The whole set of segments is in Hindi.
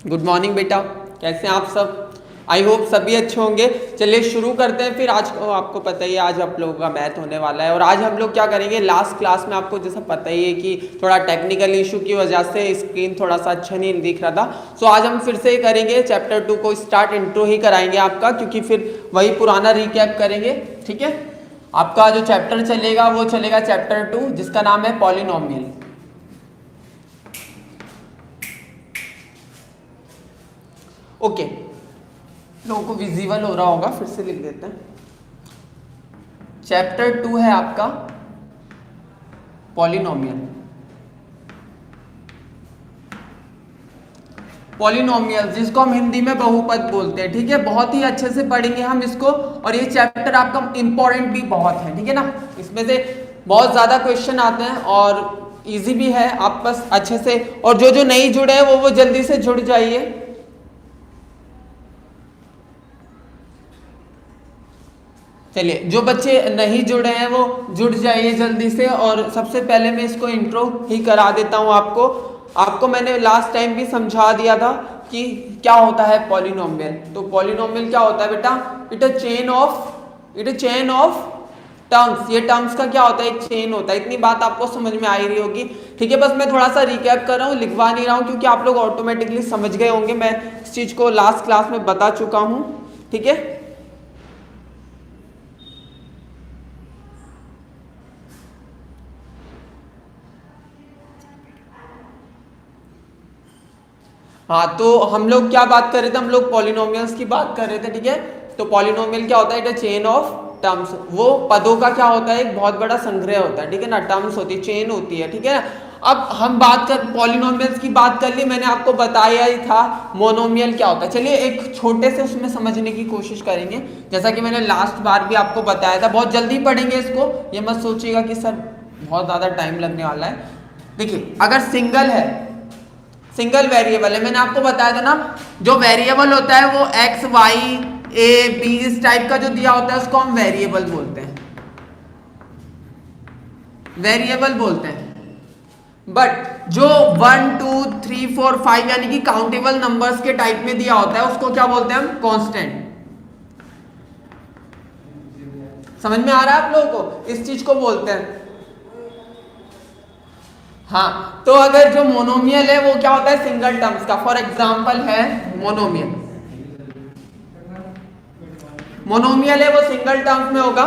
गुड मॉर्निंग बेटा, कैसे हैं आप सब? आई होप सभी अच्छे होंगे। चलिए शुरू करते हैं फिर। आज आपको पता ही है आज आप लोगों का मैथ होने वाला है और आज हम लोग क्या करेंगे, लास्ट क्लास में आपको जैसा पता ही है कि थोड़ा टेक्निकल इशू की वजह से स्क्रीन थोड़ा सा अच्छा नहीं दिख रहा था। सो आज हम फिर से करेंगे चैप्टर 2 को स्टार्ट, इंट्रो ही कराएंगे आपका, क्योंकि फिर वही पुराना रिकैप करेंगे। ठीक है, आपका जो चैप्टर चलेगा वो चलेगा चैप्टर 2 जिसका नाम है पॉलिनोमियल। ओके, लोगों को विजिबल हो रहा होगा, फिर से लिख देते हैं। चैप्टर 2 है आपका पॉलिनोमियल। पॉलिनोमियल जिसको हम हिंदी में बहुपद बोलते हैं। ठीक है, बहुत ही अच्छे से पढ़ेंगे हम इसको और ये चैप्टर आपका इंपॉर्टेंट भी बहुत है। ठीक है ना, इसमें से बहुत ज्यादा क्वेश्चन आते हैं और इजी भी है। आप बस अच्छे से, और जो जो नहीं जुड़े हैं वो जल्दी से जुड़ जाइए। चलिए, जो बच्चे नहीं जुड़े हैं वो जुड़ जाइए जल्दी से। और सबसे पहले मैं इसको इंट्रो ही करा देता हूं आपको मैंने लास्ट टाइम भी समझा दिया था कि क्या होता है पॉलिनोमियल। तो पॉलिनोमियल क्या होता है बेटा? It a chain of terms. ये टर्म्स का क्या होता है? एक चेन होता है। इतनी बात आपको समझ में आ ही रही होगी। ठीक है, बस मैं थोड़ा सा रिकैप कर रहा हूँ, लिखवा नहीं रहा हूँ, क्योंकि आप लोग ऑटोमेटिकली समझ गए होंगे। मैं इस चीज को लास्ट क्लास में बता चुका हूँ। ठीक है, हाँ, तो हम लोग क्या बात कर रहे थे? हम लोग पॉलिनोमियल्स की बात कर रहे थे। ठीक है, तो पॉलिनोमियल क्या होता है? It a chain of terms. वो पदों का क्या होता है? एक बहुत बड़ा संग्रह होता है। ठीक है ना, टर्म्स होती है, चेन होती है। ठीक है ना, अब हम बात कर पॉलिनोमियल्स की बात कर ली, मैंने आपको बताया ही था मोनोमियल क्या होता है। चलिए एक छोटे से उसमें समझने की कोशिश करेंगे, जैसा कि मैंने लास्ट बार भी आपको बताया था। बहुत जल्दी पढ़ेंगे इसको, ये मत सोचिएगा कि सर बहुत ज्यादा टाइम लगने वाला है। देखिए, अगर सिंगल वेरिएबल है, मैंने आपको बताया था ना, जो वेरिएबल होता है वो एक्स वाई ए बी इस टाइप का जो दिया होता है उसको हम वेरिएबल बोलते हैं, बट जो 1 2 3 4 5 यानी कि काउंटेबल नंबर्स के टाइप में दिया होता है उसको क्या बोलते हैं हम? कांस्टेंट। समझ में आ रहा है आप लोगों को? इस चीज को बोलते हैं। हाँ, तो अगर जो मोनोमियल है वो क्या होता है? सिंगल टर्म्स का। फॉर एग्जांपल है मोनोमियल है वो सिंगल टर्म्स में होगा।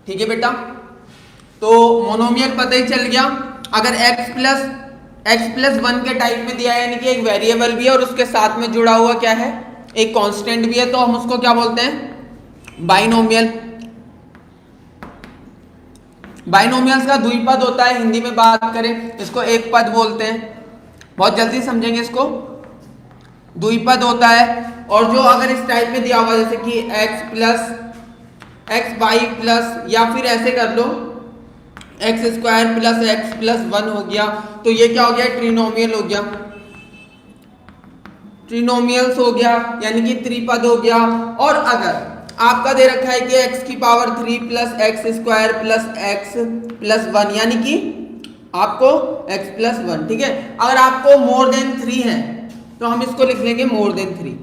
ठीक है बेटा, तो मोनोमियल पता ही चल गया। अगर x प्लस 1 के टाइप में दिया है, यानी कि एक वेरिएबल भी है और उसके साथ में जुड़ा हुआ क्या है? एक कांस्टेंट भी है, तो हम उसको क्या बोलते हैं? बाइनोमियल। बाइनोमियल्स का द्विपद होता है, हिंदी में बात करें इसको एक पद बोलते हैं। बहुत जल्दी समझेंगे इसको। द्विपद होता है, और जो अगर इस टाइप में दिया हुआ जैसे कि एक्स वाई प्लस, या फिर ऐसे कर लो x square plus x plus 1 हो गया, तो ये क्या हो गया? ट्रिनोमियल हो गया। ट्रिनोमियल्स हो गया यानी कि त्रिपद हो गया। और आपका दे रखा है कि x की power 3 plus x square plus x plus 1, यानी कि आपको x प्लस 1, ठीक है। अगर आपको मोर देन 3 है तो हम इसको लिख लेंगे more than 3,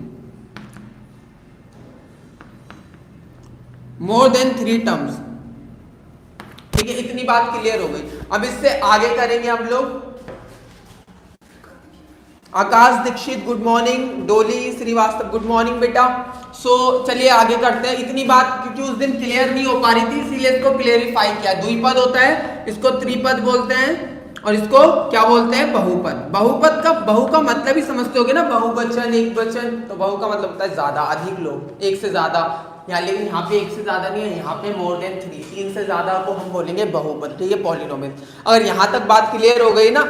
more than 3 terms, ठीक है। इतनी बात क्लियर हो गई। अब इससे आगे करेंगे हम लोग। आकाश दीक्षित गुड मॉर्निंग, डोली श्रीवास्तव गुड मॉर्निंग बेटा। सो चलिए आगे करते हैं। इतनी बात क्योंकि उस दिन क्लियर नहीं हो पा रही थी, इसीलिए इसको क्लियरिफाई किया। द्विपद होता है, इसको त्रिपद बोलते हैं, और इसको क्या बोलते हैं, बहुपद। बहुपद का बहु का मतलब ही समझते होगे ना, बहुवचन एक वचन, तो बहु का मतलब होता है ज्यादा, अधिक लोग, एक से ज्यादा। यहाँ लेकिन यहाँ पे एक से ज्यादा नहीं है, यहाँ पे मोर देन 3, 3 से ज्यादा को हम बोलेंगे बहुपद, ठीक है, पॉलिनोमियल। अगर यहाँ तक बात क्लियर हो गई ना,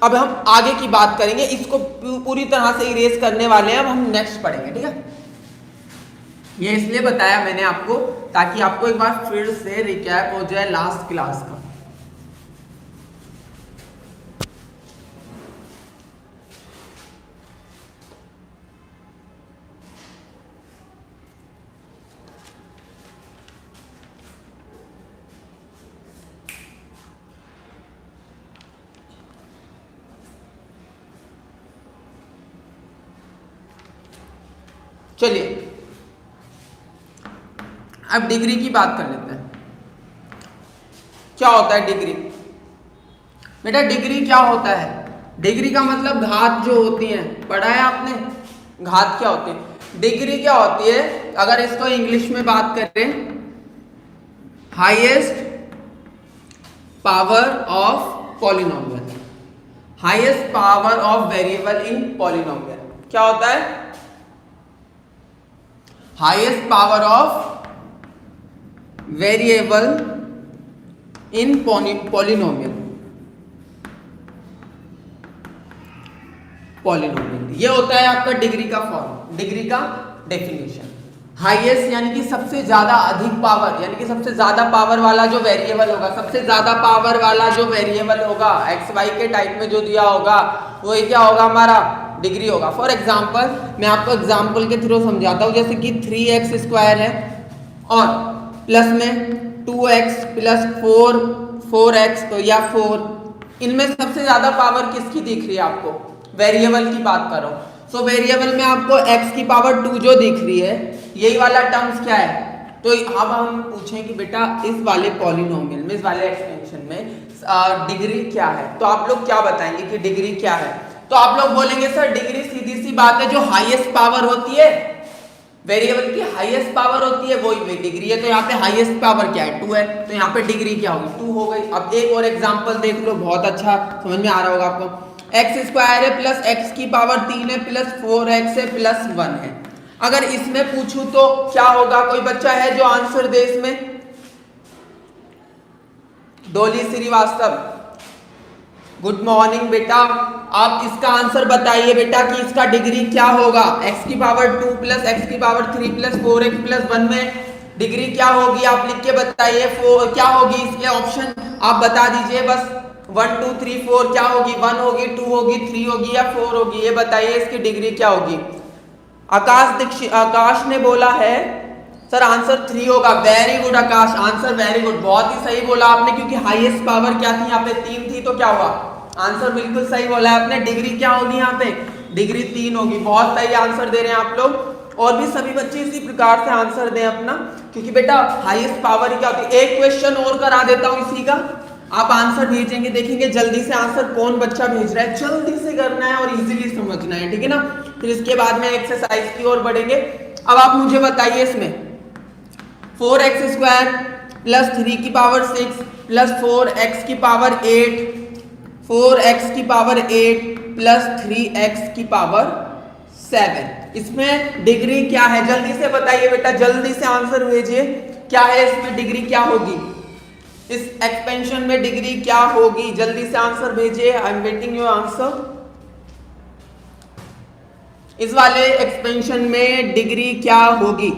अब हम आगे की बात करेंगे। इसको पूरी तरह से इरेज करने वाले हैं, अब हम नेक्स्ट पढ़ेंगे, ठीक है। ये इसलिए बताया मैंने आपको ताकि आपको एक बार फिर से रिकैप हो जाए लास्ट क्लास का। चलिए अब डिग्री की बात कर लेते हैं। क्या होता है डिग्री? बेटा डिग्री क्या होता है? डिग्री का मतलब घात जो होती है, पढ़ा है आपने, घात क्या होती है? डिग्री क्या होती है, अगर इसको इंग्लिश में बात करें, highest power of polynomial, highest power of variable in polynomial. क्या होता है? Highest power of variable in polynomial, polynomial ये होता है आपका डिग्री का फॉर्म, डिग्री का डेफिनेशन। हाईएस्ट यानी कि सबसे ज्यादा, अधिक पावर यानी कि सबसे ज्यादा पावर वाला जो वेरिएबल होगा, सबसे ज्यादा पावर वाला जो वेरिएबल होगा, एक्स वाई के टाइप में जो दिया होगा वो क्या होगा, हमारा डिग्री होगा। फॉर एग्जाम्पल मैं आपको एग्जाम्पल के थ्रू समझाता हूँ। जैसे कि 3x स्क्वायर है और प्लस में 2x प्लस 4x, तो या 4, इनमें सबसे ज्यादा पावर किसकी दिख रही है आपको? वेरिएबल की बात कर रहा हूँ। सो वेरिएबल में आपको x की पावर 2 जो दिख रही है, यही वाला टर्म्स क्या है? तो अब हम पूछें कि बेटा इस वाले पॉलिनोमियल में, इस वाले एक्सटेंशन में डिग्री क्या है, तो आप लोग क्या बताएंगे कि डिग्री क्या है? तो आप लोग बोलेंगे सर डिग्री सीधी सी बात है, जो हाईएस्ट पावर होती है, वेरिएबल की हाईएस्ट पावर होती है वही डिग्री है। तो यहाँ पे हाईएस्ट पावर क्या है? 2 है, तो यहाँ पे डिग्री क्या होगी? 2 हो गई। अब एक और एग्जांपल देख लो, बहुत अच्छा समझ में आ रहा होगा आपको। एक्स स्क्वायर है प्लस एक्स की पावर 3 है प्लस 4x है प्लस 1 है। अगर इसमें पूछूं तो क्या होगा? कोई बच्चा है जो आंसर दे इसमें? डोली श्रीवास्तव गुड मॉर्निंग बेटा, आप इसका आंसर बताइए बेटा कि इसका डिग्री क्या होगा? x की पावर 2 प्लस एक्स की पावर 3 प्लस 4x प्लस 1 में डिग्री क्या होगी? आप लिख के बताइए। क्या होगी इसके ऑप्शन आप बता दीजिए बस। 1 2 3 4 क्या होगी? 1 होगी, 2 होगी, 3 होगी या 4 होगी? ये बताइए इसकी डिग्री क्या होगी। आकाश ने बोला है सर आंसर 3 होगा। वेरी गुड आकाश, आंसर वेरी गुड, बहुत ही सही बोला आपने, क्योंकि हाईएस्ट पावर क्या थी? यहाँ पे 3 थी, तो क्या हुआ? आंसर बिल्कुल सही बोला है आपने। डिग्री क्या होगी यहाँ पे? डिग्री 3 होगी। बहुत सही आंसर दे रहे हैं आप लोग। और भी सभी बच्चे इसी प्रकार से आंसर दें अपना, क्योंकि बेटा हाईएस्ट पावर ही क्या होती है। एक क्वेश्चन और करा देता हूँ इसी का, आप आंसर भेजेंगे, देखेंगे जल्दी से आंसर कौन बच्चा भेज रहा है। जल्दी से करना है और इजीली समझना है, ठीक है ना। फिर इसके बाद में एक्सरसाइज की ओर बढ़ेंगे। अब आप मुझे बताइए इसमें 4x स्क्वायर प्लस 3 की पावर 6 प्लस 4x की पावर 8, 4x की पावर 8 प्लस 3x की पावर 7, इसमें डिग्री क्या है? जल्दी से बताइए बेटा, जल्दी से आंसर भेजिए। क्या है इसमें डिग्री क्या होगी? इस एक्सपेंशन में डिग्री क्या होगी? जल्दी से आंसर भेजिए। I am waiting your answer. इस वाले एक्सपेंशन में डिग्री क्या होगी?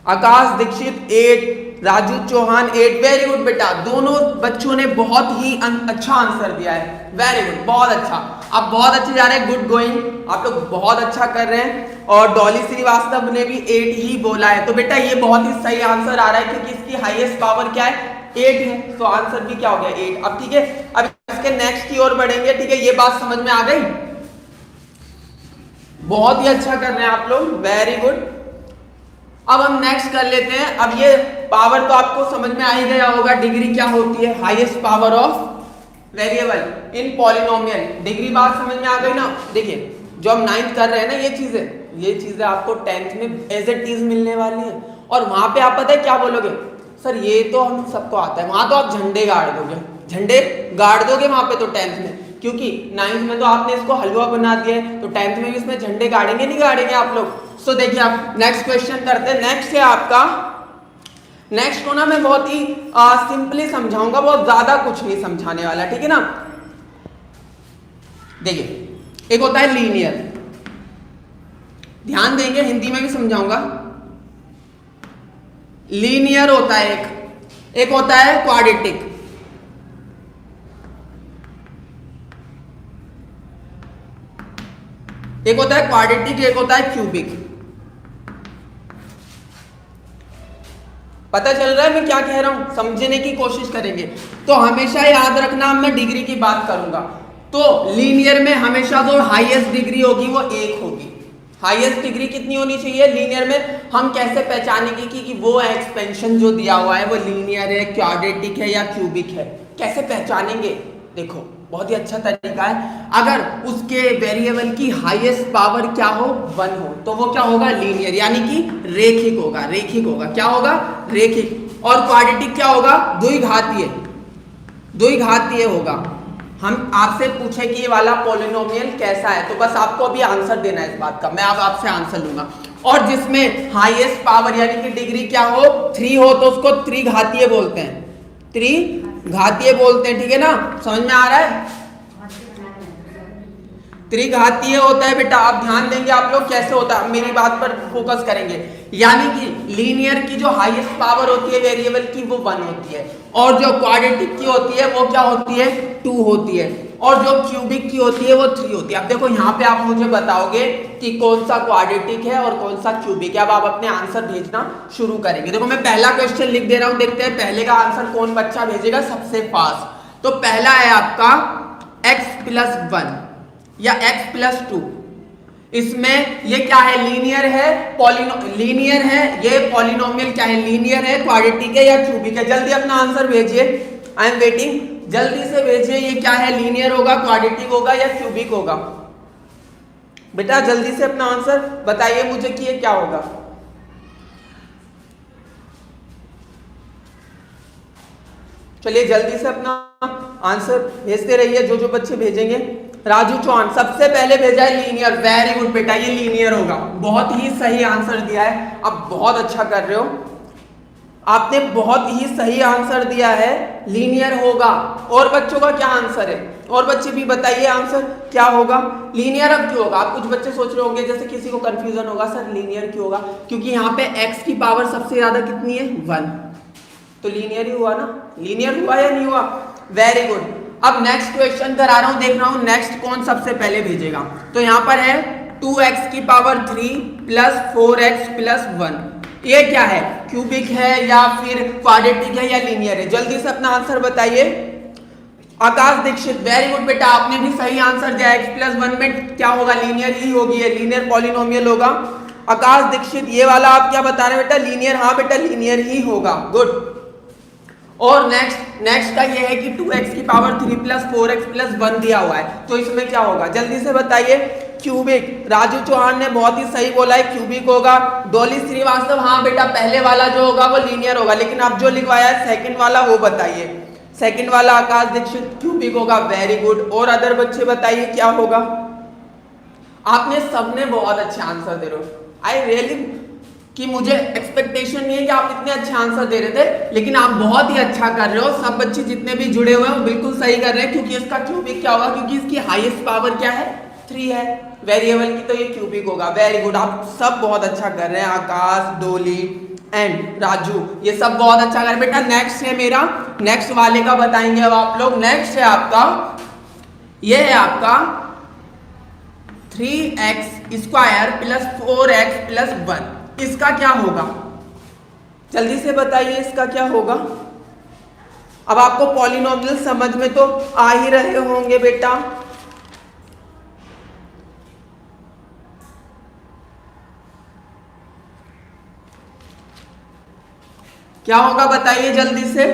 आकाश दीक्षित 8, राजू चौहान 8। वेरी गुड बेटा, दोनों बच्चों ने बहुत ही अच्छा आंसर दिया है। वेरी गुड, बहुत अच्छा, आप बहुत अच्छे जा रहे हैं, गुड गोइंग, आप लोग बहुत अच्छा कर रहे हैं। और डॉली श्रीवास्तव ने भी 8 ही बोला है, तो बेटा ये बहुत ही सही आंसर आ रहा है क्योंकि इसकी हाईएस्ट पावर क्या है, 8 है, तो आंसर भी क्या हो गया 8। अब ठीक है, अब इसके नेक्स्ट की ओर बढ़ेंगे। ठीक है, ये बात समझ में आ गई, बहुत ही अच्छा कर रहे हैं आप लोग, वेरी गुड। अब हम नेक्स्ट कर लेते हैं। अब ये पावर तो आपको समझ में आ ही गया होगा, डिग्री क्या होती है, highest power of variable in polynomial. Degree बात समझ में आ गई ना। देखिए जो हम 9th कर रहे हैं ना, ये चीजें आपको 10th में एज इट इज मिलने वाली है। और वहां पे आप पता है क्या बोलोगे, सर ये तो हम सबको आता है। वहां तो आप झंडे गाड़ दोगे वहां पे तो 10th में, क्योंकि 9th में तो आपने इसको हलवा बना दिया है, तो 10th में भी इसमें झंडे गाड़ेंगे नहीं गाड़ेंगे आप लोग। सो देखिए आप नेक्स्ट क्वेश्चन करते हैं। नेक्स्ट है आपका, नेक्स्ट को ना मैं बहुत ही सिंपली समझाऊंगा, बहुत ज्यादा कुछ नहीं समझाने वाला, ठीक है ना। देखिए एक होता है लीनियर, ध्यान देंगे, हिंदी में भी समझाऊंगा। लीनियर होता है एक होता है क्वाड्रेटिक। एक होता है क्वाड्रेटिक, एक होता है क्यूबिक। पता चल रहा है मैं क्या कह रहा हूं, समझने की कोशिश करेंगे। तो हमेशा याद रखना, मैं डिग्री की बात करूंगा तो लीनियर में हमेशा जो हाईएस्ट डिग्री होगी वो 1 होगी। हाईएस्ट डिग्री कितनी होनी चाहिए लीनियर में, हम कैसे पहचानेंगे कि वो एक्सपेंशन जो दिया हुआ है वो लीनियर है, क्वाड्रेटिक है या क्यूबिक है, कैसे पहचानेंगे। देखो बहुत ही अच्छा तरीका है, अगर उसके वेरिएबल की हाईएस्ट पावर क्या हो 1 हो तो वो क्या होगा लीनियर, यानी कि रेखिक होगा। क्या होगा, रेखिक। और क्वाड्रेटिक क्या होगा, द्विघातीय होगा। हम आपसे पूछे कि ये वाला पॉलिनोमियल कैसा है, तो बस आपको अभी आंसर देना है इस बात का, मैं अब आपसे आंसर लूंगा। और जिसमें हाईएस्ट पावर यानी कि डिग्री क्या हो 3 हो तो उसको त्रिघातीय बोलते हैं, त्रिघातीय बोलते हैं, ठीक है ना, समझ में आ रहा है। त्रिघातीय होता है बेटा, आप ध्यान देंगे आप लोग कैसे होता है, मेरी बात पर फोकस करेंगे। यानी कि लीनियर की जो हाईएस्ट पावर होती है वेरिएबल की वो 1 होती है, और जो क्वाड्रेटिक की होती है वो क्या होती है 2 होती है, और जो क्यूबिक की होती है वो 3 होती है। अब देखो यहाँ पे आप मुझे बताओगे कि कौन सा क्वाड्रेटिक है और कौन सा क्यूबिक है। अब आप अपने आंसर भेजना शुरू करेंगे। देखो मैं पहला क्वेश्चन लिख दे रहा हूँ, देखते हैं पहले का आंसर कौन बच्चा भेजेगा सबसे फास्ट। तो पहला है आपका x+1 या x+2। इसमें ये क्या है, लीनियर है, लीनियर है, ये पॉलिनोमियल क्या है, लीनियर है, क्वाड्रेटिक है या क्यूबिक है। जल्दी अपना आंसर भेजिए, आई एम वेटिंग, जल्दी से भेजिए। ये क्या है, लीनियर होगा, क्वाड्रेटिक होगा या क्यूबिक होगा। बेटा जल्दी से अपना आंसर बताइए मुझे कि ये क्या होगा। चलिए जल्दी से अपना आंसर भेजते रहिए, जो बच्चे भेजेंगे। राजू चौहान सबसे पहले भेजा है लीनियर, वेरी गुड बेटा, ये लीनियर होगा, बहुत ही सही आंसर दिया है, आप बहुत अच्छा कर रहे हो, आपने बहुत ही सही आंसर दिया है, लीनियर होगा। और बच्चों का क्या आंसर है, और बच्चे भी बताइए आंसर क्या होगा। लीनियर अब क्यों होगा, आप कुछ बच्चे सोच रहे होंगे, जैसे किसी को कंफ्यूजन होगा सर लीनियर क्यों होगा, क्योंकि यहाँ पे x की पावर सबसे ज्यादा कितनी है 1, तो लीनियर ही हुआ ना, लीनियर हुआ या नहीं हुआ, वेरी गुड। अब नेक्स्ट क्वेश्चन करा रहा हूं, देख रहा हूं नेक्स्ट कौन सबसे पहले भेजेगा। तो यहां पर है 2x की पावर 3 प्लस 4x प्लस 1, ये क्या है, क्यूबिक है या फिर क्वाड्रेटिक है या लीनियर है। जल्दी से अपना आंसर बताइए। आकाश दीक्षित वेरी गुड बेटा, आपने भी सही आंसर दिया, x+1 में क्या होगा, लीनियर ही होगी, ये लीनियर पॉलिनोमियल होगा। आकाश दीक्षित ये वाला आप क्या बता रहे हैं बेटा, लीनियर, हाँ बेटा लीनियर ही होगा, गुड। और नेक्स्ट का ये है कि 2x की पावर 3 प्लस 4x प्लस 1 दिया हुआ है, तो इसमें क्या होगा, जल्दी से बताइए। क्यूबिक, राजू चौहान ने बहुत ही सही बोला है, क्यूबिक होगा। डॉली श्रीवास्तव हाँ बेटा, पहले वाला जो होगा वो लीनियर होगा, लेकिन आप जो लिखवाया है सेकंड वाला वो बताइए। सेकंड वाला आकाश दीक्षित क्यूबिक होगा, वेरी गुड। और अदर बच्चे बताइए क्या होगा। आपने सबने बहुत अच्छे आंसर दे रहे हो, आई रियली कि मुझे एक्सपेक्टेशन नहीं है कि आप इतने अच्छे आंसर दे रहे थे, लेकिन आप बहुत ही अच्छा कर रहे हो। सब बच्चे जितने भी जुड़े हुए हैं वो बिल्कुल सही कर रहे हैं, क्योंकि इसका क्यूबिक क्या होगा, क्योंकि इसकी हाईएस्ट पावर क्या है 3 है वेरिएबल की, तो ये क्यूबिक होगा, वेरी गुड। आप सब बहुत अच्छा कर रहे हैं, आकाश, डोली, एंड राजू। ये सब बहुत अच्छा कर बेटा। नेक्स्ट है मेरा, नेक्स्ट वाले का बताएंगे अब आप लोग। नेक्स्ट है आपका, ये है आपका 3x square plus 4x plus 1। इसका क्या होगा, जल्दी से बताइए इसका क्या होगा। अब आपको पॉलिनोमियल समझ में तो आ ही रहे होंगे बेटा। क्या होगा बताइए जल्दी से।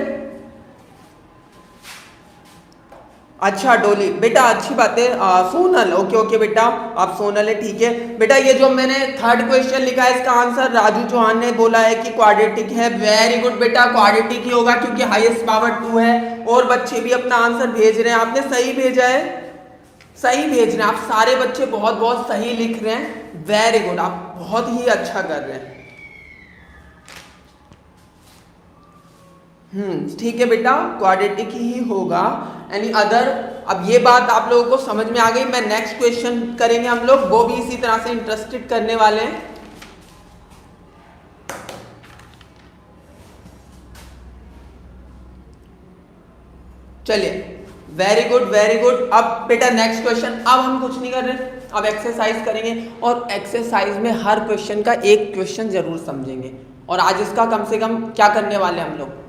अच्छा डोली बेटा, अच्छी बात है। सोनल, ओके ओके बेटा, आप सोनल है, ठीक है बेटा। ये जो मैंने थर्ड क्वेश्चन लिखा है इसका आंसर राजू चौहान ने बोला है कि क्वाड्रेटिक है। वेरी गुड बेटा, क्वाड्रेटिक ही होगा क्योंकि हाईएस्ट पावर 2 है। और बच्चे भी अपना आंसर भेज रहे हैं, आपने सही भेजा है, सही भेज रहे हैं आप सारे बच्चे, बहुत बहुत सही लिख रहे हैं। वेरी गुड, आप बहुत ही अच्छा कर रहे हैं। ठीक है बेटा, क्वाड्रेटिक ही होगा। एनी अदर, अब ये बात आप लोगों को समझ में आ गई। मैं नेक्स्ट क्वेश्चन करेंगे हम लोग, वो भी इसी तरह से इंटरेस्टेड करने वाले हैं। चलिए, वेरी गुड वेरी गुड। अब बेटा नेक्स्ट क्वेश्चन, अब हम कुछ नहीं कर रहे, अब एक्सरसाइज करेंगे। और एक्सरसाइज में हर क्वेश्चन का एक क्वेश्चन जरूर समझेंगे। और आज इसका कम से कम क्या करने वाले हम लोग,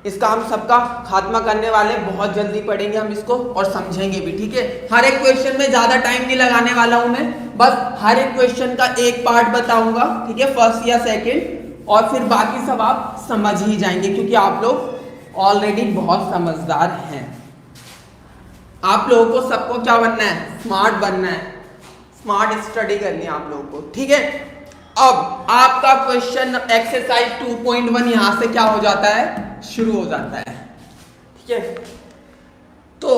इसका हम सबका खात्मा करने वाले, बहुत जल्दी पढ़ेंगे हम इसको और समझेंगे भी, ठीक है। हर एक क्वेश्चन में ज्यादा टाइम नहीं लगाने वाला हूं मैं, बस हर एक क्वेश्चन का एक पार्ट बताऊंगा, ठीक है, फर्स्ट या सेकंड, और फिर बाकी सब आप समझ ही जाएंगे क्योंकि आप लोग ऑलरेडी बहुत समझदार हैं। आप लोगों को सबको क्या बनना है, स्मार्ट बनना है, स्मार्ट स्टडी करनी है आप लोगों को, ठीक है। अब आपका क्वेश्चन एक्सरसाइज 2.1 यहां से क्या हो जाता है, शुरू हो जाता है, ठीक है। तो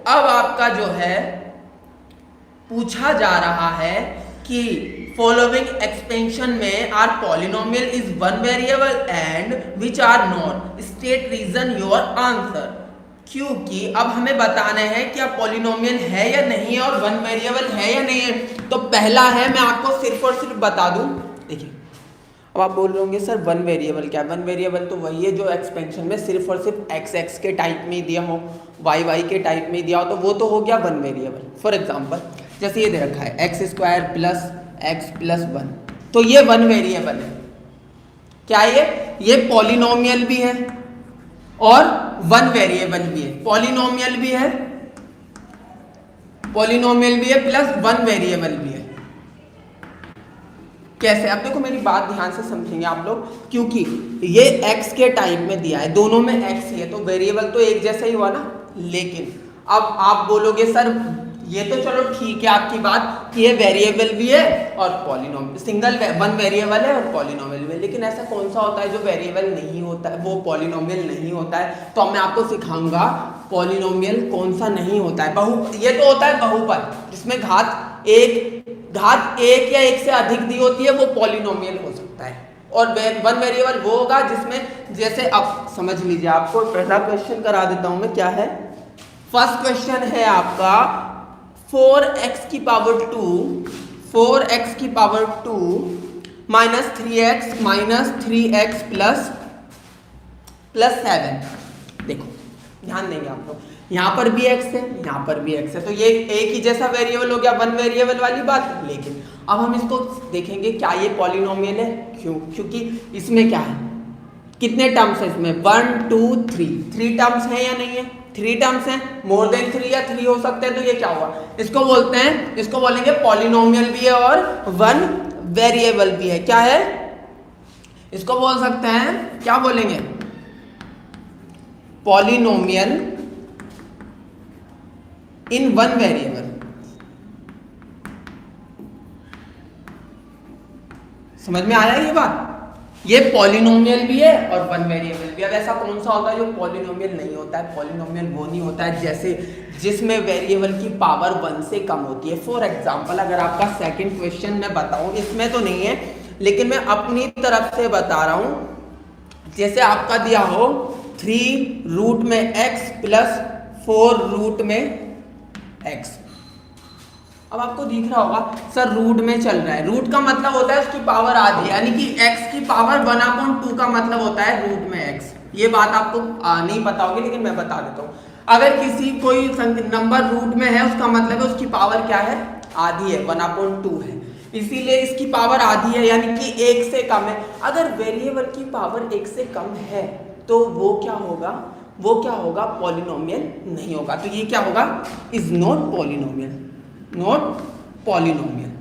अब आपका जो है पूछा जा रहा है कि फॉलोइंग एक्सपेंशन में are polynomial is one variable and which are not, state reason your answer. क्योंकि अब हमें बताना है कि अब पॉलिनोमियल है या नहीं है और वन वेरिएबल है या नहीं है। तो पहला है, मैं आपको सिर्फ और सिर्फ बता दूं, देखिए अब आप बोल रहे होंगे सर वन वेरिएबल क्या है। वन वेरिएबल तो वही है जो एक्सपेंशन में सिर्फ और सिर्फ एक्स एक्स के टाइप में दिया हो, वाई वाई के टाइप में दिया हो, तो वो तो हो गया वन वेरिएबल। फॉर एग्जांपल जैसे ये दे रखा है x square plus x plus 1, तो ये वन वेरिएबल है। क्या ये पॉलिनोमियल भी है और वन वेरिएबल भी है, पॉलिनोमियल भी है, पॉलिनोमियल भी है प्लस वन वेरिएबल भी है। कैसे, अब देखो मेरी बात ध्यान से समझेंगे आप लोग, क्योंकि ये x के टाइप में दिया है, दोनों में x ही है, तो वेरिएबल तो एक जैसा ही हुआ ना। लेकिन अब आप बोलोगे सर ये तो चलो ठीक है आपकी बात कि ये वेरिएबल भी है और पॉलिनोमियल, सिंगल वन वेरिएबल है और पॉलिनोमियल भी है, लेकिन ऐसा कौन सा होता है जो वेरिएबल नहीं होता है, वो पॉलिनोमियल नहीं होता है। तो मैं आपको सिखाऊंगा पॉलिनोमियल कौन सा नहीं होता है। ये तो होता है बहुपद, जिसमें घात एक या एक से अधिक दी होती है, वो पॉलिनोमियल हो सकता है। और वन वेरिएबल वो होगा जिसमें, जैसे अब समझ लीजिए, आपको पहला क्वेश्चन करा देता हूं मैं, क्या है। फर्स्ट क्वेश्चन है आपका 4x की पावर 2 माइनस 3x प्लस 7। देखो ध्यान देंगे आप लोग, यहाँ पर भी x है, यहाँ पर भी x है, तो ये एक ही जैसा वेरिएबल हो गया, वन वेरिएबल वाली बात। लेकिन अब हम इसको देखेंगे क्या ये पॉलिनोमियल है, क्योंकि इसमें क्या है, कितने टर्म्स है इसमें, 1 2 3 टर्म्स है या नहीं है, 3 टर्म्स हैं, मोर देन 3 या 3 हो सकते हैं। तो ये क्या हुआ, इसको बोलते हैं, इसको बोलेंगे पॉलिनोमियल भी है और वन वेरिएबल भी है। क्या है, इसको बोल सकते हैं, क्या बोलेंगे, पॉलिनोमियल इन वन वेरिएबल। समझ में आया ये बात, ये पॉलिनोमियल भी है और वन वेरिएबल भी। अब ऐसा कौन सा होता है जो पॉलिनोमियल नहीं होता है, पॉलिनोमियल वो नहीं होता है जैसे जिसमें वेरिएबल की पावर 1 से कम होती है। फॉर एग्जांपल अगर आपका सेकंड क्वेश्चन मैं बताऊं, इसमें तो नहीं है लेकिन मैं अपनी तरफ से बता रहा हूं, जैसे आपका दिया हो 3 रूट में x प्लस 4 रूट में x। अब आपको दिख रहा होगा सर रूट में चल रहा है, रूट का मतलब होता है उसकी पावर आधी, यानी कि x की पावर 1/2 का मतलब होता है रूट में x। ये बात आपको नहीं पता होगी लेकिन मैं बता देता हूँ। अगर किसी कोई नंबर रूट में है उसका मतलब है उसकी पावर क्या है, आधी है, 1/2 है, इसीलिए इसकी पावर आधी है यानी कि 1 से कम है। अगर वेरिएबल की पावर 1 से कम है तो वो क्या होगा, वो क्या होगा, पॉलिनोमियल नहीं होगा। तो ये क्या होगा, is not polynomial, not polynomial,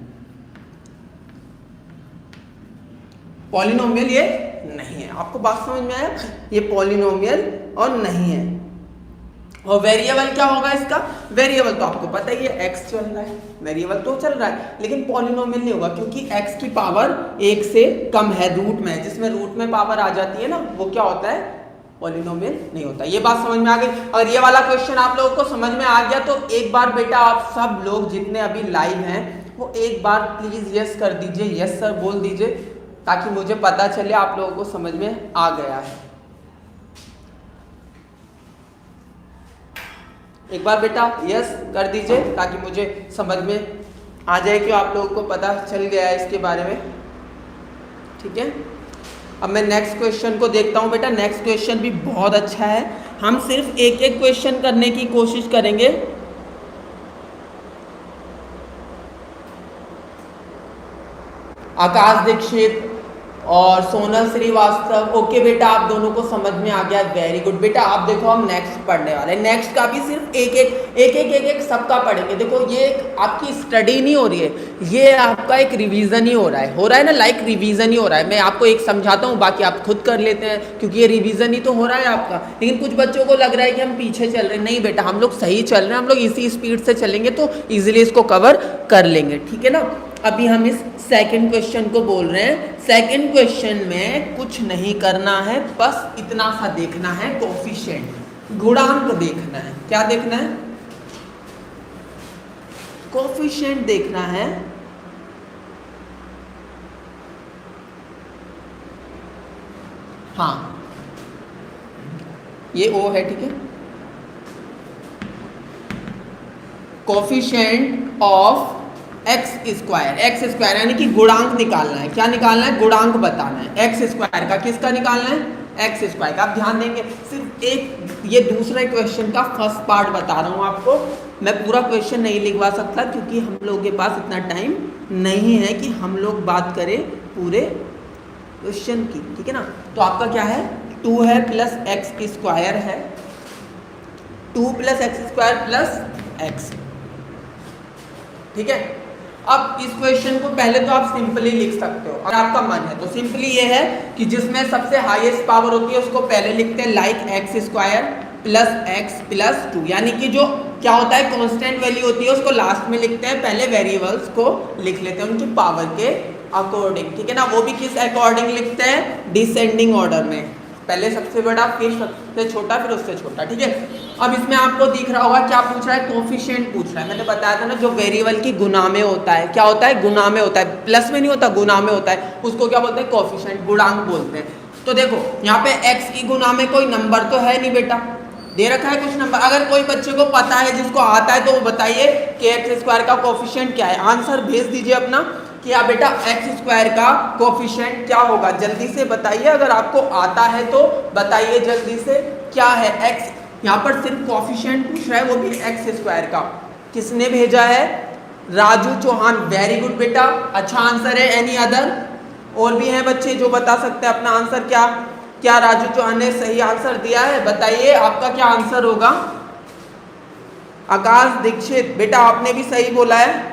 polynomial ये नहीं है। आपको बात समझ में आया, ये पॉलिनोमियल और नहीं है। और वेरिएबल क्या होगा इसका, वेरिएबल तो आपको पता ही है x चल रहा है, वेरिएबल तो चल रहा है, लेकिन पॉलिनोमियल नहीं होगा क्योंकि x की पावर 1 से कम है, रूट में है, जिसमें रूट में पावर आ जाती है ना, वो क्या होता है, पॉलिनोमियल नहीं होता। ये बात समझ में आ गई। अगर ये वाला क्वेश्चन आप लोगों को समझ में आ गया तो एक बार बेटा आप सब लोग जितने अभी लाइव हैं वो एक बार प्लीज यस कर दीजिए, यस सर बोल दीजिए, ताकि मुझे पता चले आप लोगों को समझ में आ गया है। एक बार बेटा यस कर दीजिए ताकि मुझे समझ में आ जाए कि आप लोगों को पता चल गया है इसके बारे में, ठीक है। अब मैं नेक्स्ट क्वेश्चन को देखता हूं बेटा। नेक्स्ट क्वेश्चन भी बहुत अच्छा है, हम सिर्फ एक एक क्वेश्चन करने की कोशिश करेंगे। आकाश दीक्षित और सोनल श्रीवास्तव, ओके बेटा आप दोनों को समझ में आ गया, वेरी गुड बेटा। आप देखो हम नेक्स्ट पढ़ने वाले हैं, नेक्स्ट का भी सिर्फ एक सबका पढ़ेंगे। देखो ये आपकी स्टडी नहीं हो रही है, ये आपका एक रिवीजन ही हो रहा है ना, लाइक रिवीजन ही हो रहा है। मैं आपको एक समझाता हूँ, बाकी आप खुद कर लेते हैं क्योंकि ये रिवीजन ही तो हो रहा है आपका। लेकिन कुछ बच्चों को लग रहा है कि हम पीछे चल रहे हैं, नहीं बेटा हम लोग सही चल रहे हैं, हम लोग इसी स्पीड से चलेंगे तो ईजिली इसको कवर कर लेंगे, ठीक है ना। अभी हम इस सेकंड क्वेश्चन को बोल रहे हैं। सेकंड क्वेश्चन में कुछ नहीं करना है, बस इतना सा देखना है, कोफिशिएंट, गुणांक देखना है। क्या देखना है, कोफिशिएंट देखना है। हाँ ये ओ है, ठीक है। कोफिशिएंट ऑफ एक्स स्क्वायर यानी कि गुणांक निकालना है। क्या निकालना है, गुणांक बताना है एक्स स्क्वायर का। किसका निकालना है, एक्स स्क्वायर का। आप ध्यान देंगे सिर्फ एक ये दूसरे क्वेश्चन का फर्स्ट पार्ट बता रहा हूँ आपको, मैं पूरा क्वेश्चन नहीं लिखवा सकता क्योंकि हम लोगों के पास इतना टाइम नहीं है कि हम लोग बात करें पूरे क्वेश्चन की, ठीक है ना। तो आपका क्या है, 2 है प्लस एक्स स्क्वायर है, 2 + x² + x, ठीक है। अब इस क्वेश्चन को पहले तो आप सिंपली लिख सकते हो अगर आपका मन है तो। सिंपली ये है कि जिसमें सबसे हाईएस्ट पावर होती है उसको पहले लिखते हैं, लाइक x² + x + 2, यानी कि जो क्या होता है कांस्टेंट वैल्यू होती है उसको लास्ट में लिखते हैं, पहले वेरिएबल्स को लिख लेते हैं उनकी पावर के अकॉर्डिंग, ठीक है ना। वो भी किस अकॉर्डिंग लिखते हैं, डिसेंडिंग ऑर्डर में, पहले सबसे बड़ा फिर सबसे छोटा फिर उससे छोटा, ठीक है। अब इसमें आपको दिख रहा होगा क्या पूछ रहा है, कोफिशिएंट पूछ रहा है। मैंने बताया था ना जो वेरिएबल की गुना में होता है, क्या होता है, गुना में होता है, प्लस में नहीं होता, गुना में होता है, उसको क्या बोलते हैं, कोफिशिएंट, गुणांक बोलते हैं। तो देखो यहाँ पे x की गुना में कोई नंबर तो है नहीं बेटा, दे रखा है कुछ नंबर। अगर कोई बच्चे को पता है, जिसको आता है, तो वो बताइए कि x² का कोफिशिएंट क्या है। आंसर भेज दीजिए अपना कि आप बेटा x² का कोफिशिएंट क्या होगा, जल्दी से बताइए। अगर आपको आता है तो बताइए जल्दी से क्या है x। यहाँ पर सिर्फ कोफिशिएंट पूछ रहा है, वो भी x² का। किसने भेजा है, राजू चौहान, वेरी गुड बेटा, अच्छा आंसर है। एनी अदर, और भी हैं बच्चे जो बता सकते हैं अपना आंसर। क्या राजू चौहान ने सही आंसर दिया है, बताइए आपका क्या आंसर होगा। आकाश दीक्षित बेटा आपने भी सही बोला है।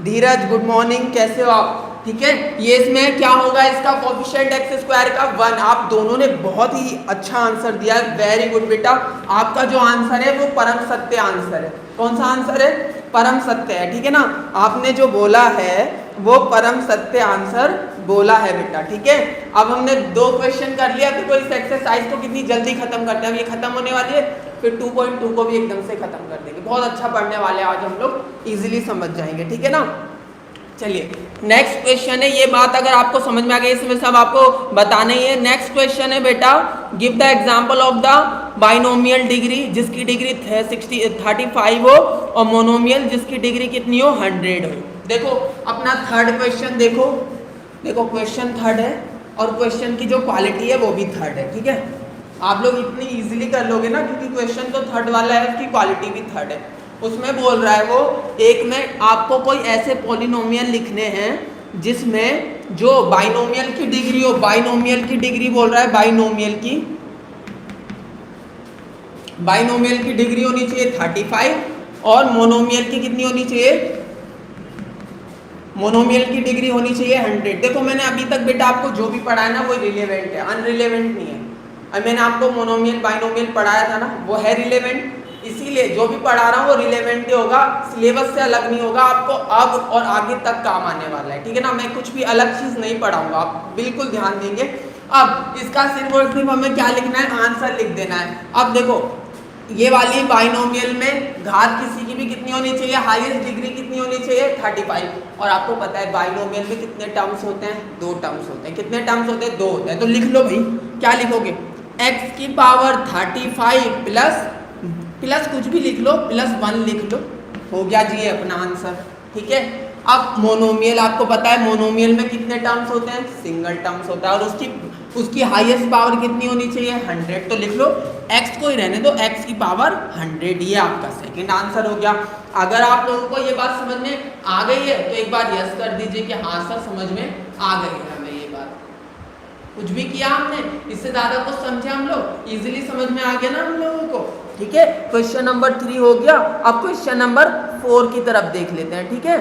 धीरज गुड मॉर्निंग, कैसे हो आप, ठीक है। ये इसमें क्या होगा, इसका कोफिशिएंट x² का 1। आप दोनों ने बहुत ही अच्छा आंसर दिया है, वेरी गुड बेटा। आपका जो आंसर है वो परम सत्य आंसर है। कौन सा आंसर है, परम सत्य है, ठीक है ना। आपने जो बोला है वो परम सत्य आंसर बोला है बेटा, ठीक है। अब हमने 2 क्वेश्चन कर लिया, देखो इस एक्सरसाइज को कितनी जल्दी खत्म करते हैं। ये खत्म होने वाली है, फिर 2.2 को भी एकदम से खत्म कर देंगे। बहुत अच्छा पढ़ने वाले आज हम लोग, इजीली समझ जाएंगे, ठीक है ना। चलिए नेक्स्ट क्वेश्चन है, ये बात अगर आपको समझ में आ गई, इसमें सब आपको बताना ही है। नेक्स्ट क्वेश्चन है बेटा, give the example of the binomial degree जिसकी डिग्री 35 हो और मोनोमियल जिसकी डिग्री कितनी हो 100 हो। देखो अपना थर्ड क्वेश्चन देखो क्वेश्चन थर्ड है और क्वेश्चन की जो क्वालिटी है वो भी थर्ड है। ठीक है, आप लोग इतनी इजीली कर लोगे ना क्योंकि क्वेश्चन तो थर्ड वाला है, उसकी क्वालिटी भी थर्ड है। उसमें बोल रहा है वो एक में आपको कोई ऐसे पॉलिनोमियल लिखने हैं जिसमें जो बाइनोमियल की डिग्री हो, बाइनोमियल की डिग्री बोल रहा है बाइनोमियल की डिग्री होनी चाहिए 35 और मोनोमियल की कितनी होनी चाहिए, मोनोमियल की डिग्री होनी चाहिए 100। देखो मैंने अभी तक बेटा आपको जो भी पढ़ाया ना वो रिलेवेंट है, अनरिलेवेंट नहीं है। अब मैंने आपको मोनोमियल बाइनोमियल पढ़ाया था ना वो है रिलेवेंट, इसीलिए जो भी पढ़ा रहा हूँ वो रिलेवेंट ही होगा, सिलेबस से अलग नहीं होगा, आपको अब और आगे तक काम आने वाला है। ठीक है ना, मैं कुछ भी अलग चीज नहीं पढ़ाऊंगा, आप बिल्कुल ध्यान देंगे। अब इसका सिर्फ और सिर्फ हमें क्या लिखना है, आंसर लिख देना है। अब देखो ये वाली बाइनोमियल में घात किसी की भी कितनी होनी चाहिए, हाईएस्ट डिग्री कितनी होनी चाहिए 35। और आपको पता है बाइनोमियल में कितने टर्म्स होते हैं, 2 टर्म्स होते हैं। कितने टर्म्स होते हैं, 2 होते हैं। तो लिख लो भाई, क्या लिखोगे, x की पावर 35 प्लस कुछ भी लिख लो, +1 लिख लो, हो गया जी अपना आंसर। ठीक है, अब मोनोमियल आपको पता है मोनोमियल में कितने टर्म्स होते हैं, सिंगल टर्म्स होता है और उसकी हाईएस्ट पावर कितनी होनी चाहिए 100। तो लिख लो x को ही रहने दो, x की पावर 100, ये आपका सेकंड आंसर हो गया। अगर आप लोगों को ये बात समझ में आ गई है तो एक बार यस कर दीजिए कि हाँ सर समझ में आ गई है हमें ये बात। कुछ भी किया हमने, इससे ज्यादा कुछ समझे हम लोग, इजीली समझ में आ गया ना हम लोगों को। ठीक है, क्वेश्चन नंबर 3 हो गया। अब क्वेश्चन नंबर 4 की तरफ देख लेते हैं। ठीक है,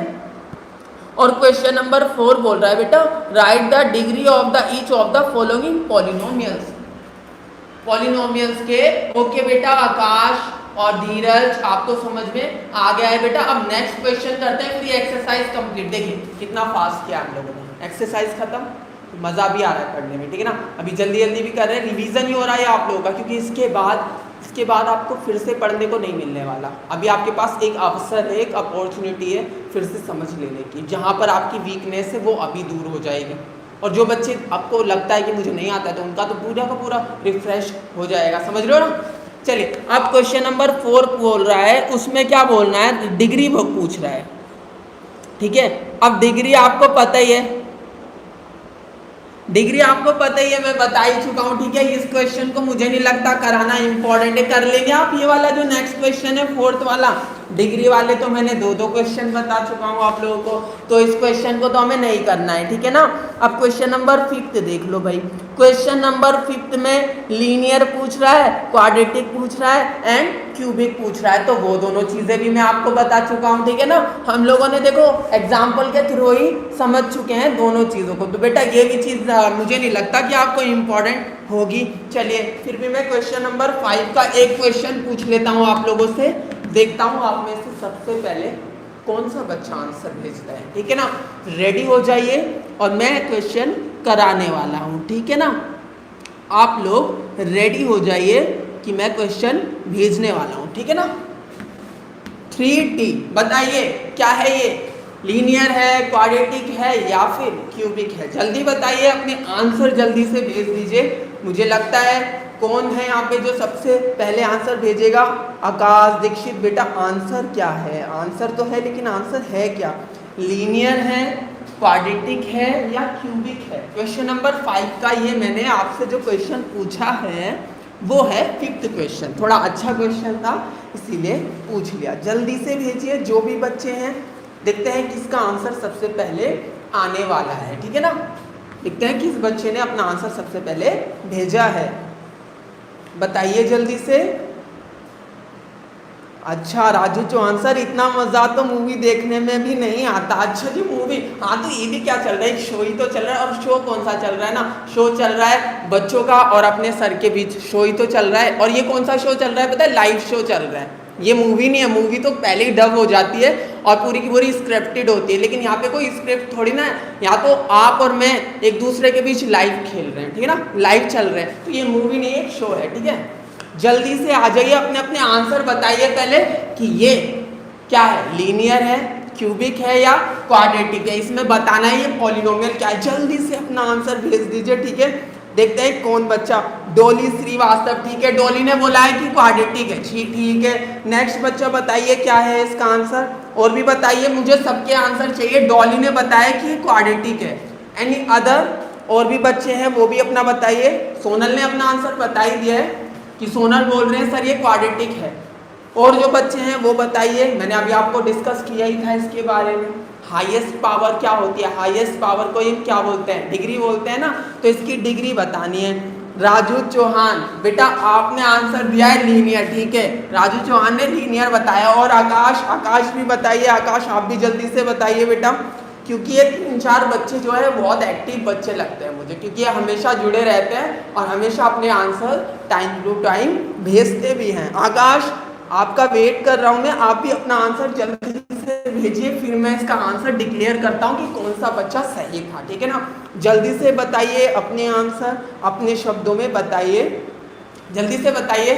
और क्वेश्चन नंबर 4 बोल रहा है बेटा right the degree of the each of the following polynomials. Polynomials के ओके बेटा आकाश और धीरज आपको समझ में आ गया है बेटा। अब नेक्स्ट क्वेश्चन करते हैं, फिर एक्सरसाइज कंप्लीट। देखिए कितना फास्ट किया हम लोगों ने, एक्सरसाइज खत्म, मजा भी आ रहा है पढ़ने में। ठीक है ना, अभी जल्दी जल्दी भी कर रहे हैं, रिवीजन ही हो रहा है आप लोगों का, क्योंकि इसके बाद आपको फिर से पढ़ने को नहीं मिलने वाला। अभी आपके पास एक अवसर है, एक अपॉर्चुनिटी है फिर से समझ लेने की। जहाँ पर आपकी वीकनेस है वो अभी दूर हो जाएगी, और जो बच्चे आपको लगता है कि मुझे नहीं आता है तो उनका तो पूरा का पूरा रिफ्रेश हो जाएगा। समझ रहे हो ना। चलिए अब क्वेश्चन नंबर 4 बोल रहा है, उसमें क्या बोलना है, डिग्री पूछ रहा है। ठीक है, अब डिग्री आपको पता ही है, डिग्री आपको पता ही है, मैं बता ही चुका हूँ। ठीक है, इस क्वेश्चन को मुझे नहीं लगता कराना इंपॉर्टेंट है, कर लेंगे आप। ये वाला जो नेक्स्ट क्वेश्चन है 4th वाला, डिग्री वाले तो मैंने 2 क्वेश्चन बता चुका हूँ आप लोगों को, तो इस क्वेश्चन को तो हमें नहीं करना है। ठीक है ना। अब क्वेश्चन नंबर 5 देख लो भाई। क्वेश्चन नंबर 5 में लीनियर पूछ रहा है, क्वाड्रेटिक पूछ रहा है एंड क्यूबिक पूछ रहा है, तो वो दोनों चीजें भी मैं आपको बता चुका हूँ। ठीक है ना, हम लोगों ने देखो एग्जाम्पल के थ्रू ही समझ चुके हैं दोनों चीजों को, तो बेटा ये भी चीज मुझे नहीं लगता कि आपको इम्पोर्टेंट होगी। चलिए फिर भी मैं क्वेश्चन नंबर 5 का एक क्वेश्चन पूछ लेता हूँ आप लोगों से, देखता हूँ आप में से सबसे पहले कौन सा बच्चा आंसर भेजता है। ठीक है ना, रेडी हो जाइए और मैं क्वेश्चन कराने वाला हूँ। ठीक है ना, आप लोग रेडी हो जाइए कि मैं क्वेश्चन भेजने वाला हूँ। ठीक है ना। 3D बताइए क्या है ये, लीनियर है, क्वाड्रेटिक है या फिर क्यूबिक है, जल्दी बताइए, अपने आंसर जल्दी से भेज दीजिए। मुझे लगता है कौन है यहाँ पे जो सबसे पहले आंसर भेजेगा, आकाश दीक्षित। बेटा आंसर क्या है, आंसर तो है लेकिन आंसर है क्या, लीनियर है, क्वाड्रेटिक है या क्यूबिक है। क्वेश्चन नंबर 5 का ये मैंने आपसे जो क्वेश्चन पूछा है वो है 5th क्वेश्चन, थोड़ा अच्छा क्वेश्चन था इसीलिए पूछ लिया। जल्दी से भेजिए जो भी बच्चे हैं, देखते हैं किसका आंसर सबसे पहले आने वाला है। ठीक है ना, देखते हैं किस बच्चे ने अपना आंसर सबसे पहले भेजा है, बताइए जल्दी से। अच्छा राजू चौहान, इतना मजा तो मूवी देखने में भी नहीं आता। अच्छा जी मूवी, हाँ तो ये भी क्या चल रहा है, एक शो ही तो चल रहा है। और शो कौन सा चल रहा है ना, शो चल रहा है बच्चों का और अपने सर के बीच शो ही तो चल रहा है। और ये कौन सा शो चल रहा है पता है, लाइव शो चल रहा है, ये मूवी नहीं है। मूवी तो पहले ही डब हो जाती है और पूरी की पूरी स्क्रिप्टेड होती है, लेकिन यहाँ पे कोई स्क्रिप्ट थोड़ी ना है, यहाँ तो आप और मैं एक दूसरे के बीच लाइव खेल रहे हैं। ठीक है ना, लाइव चल रहे हैं, तो ये मूवी नहीं एक शो है। ठीक है, जल्दी से आ जाइए, अपने अपने आंसर बताइए पहले कि ये क्या है, लीनियर है, क्यूबिक है या क्वाड्रेटिक है, इसमें बताना है ये पॉलिनोमियल क्या है। जल्दी से अपना आंसर भेज दीजिए। ठीक है, देखते हैं कौन बच्चा डोली श्रीवास्तव, ठीक है, डोली ने बोला है कि क्वाड्रेटिक है, ठीक है। नेक्स्ट बच्चा बताइए क्या है इसका आंसर, और भी बताइए, मुझे सबके आंसर चाहिए। डोली ने बताया कि क्वाड्रेटिक है। एनी अदर, और भी बच्चे हैं वो भी अपना बताइए। सोनल ने अपना आंसर बता ही दिया है कि सोनल बोल रहे हैं सर ये क्वाड्रेटिक है। और जो बच्चे हैं वो बताइए, मैंने अभी आपको डिस्कस किया ही था इसके बारे में। हाईएस्ट पावर क्या होती है, हाईएस्ट पावर को ये क्या बोलते हैं, डिग्री बोलते हैं ना, तो इसकी डिग्री बतानी है। राजू चौहान, बेटा आपने आंसर दिया है लीनियर, ठीक है, राजू चौहान ने लीनियर बताया। और आकाश भी बताइए, आकाश आप भी जल्दी से बताइए बेटा, क्योंकि ये 3-4 बच्चे जो है बहुत एक्टिव बच्चे लगते हैं मुझे, क्योंकि ये हमेशा जुड़े रहते हैं और हमेशा अपने आंसर टाइम टू टाइम भेजते भी हैं। आकाश आपका वेट कर रहा हूं मैं, आप भी अपना आंसर जल्दी से भेजिए, फिर मैं इसका आंसर डिक्लेयर करता हूं कि कौन सा बच्चा सही था, ठीक है ना। जल्दी से बताइए अपने आंसर, अपने शब्दों में बताइए, जल्दी से बताइए।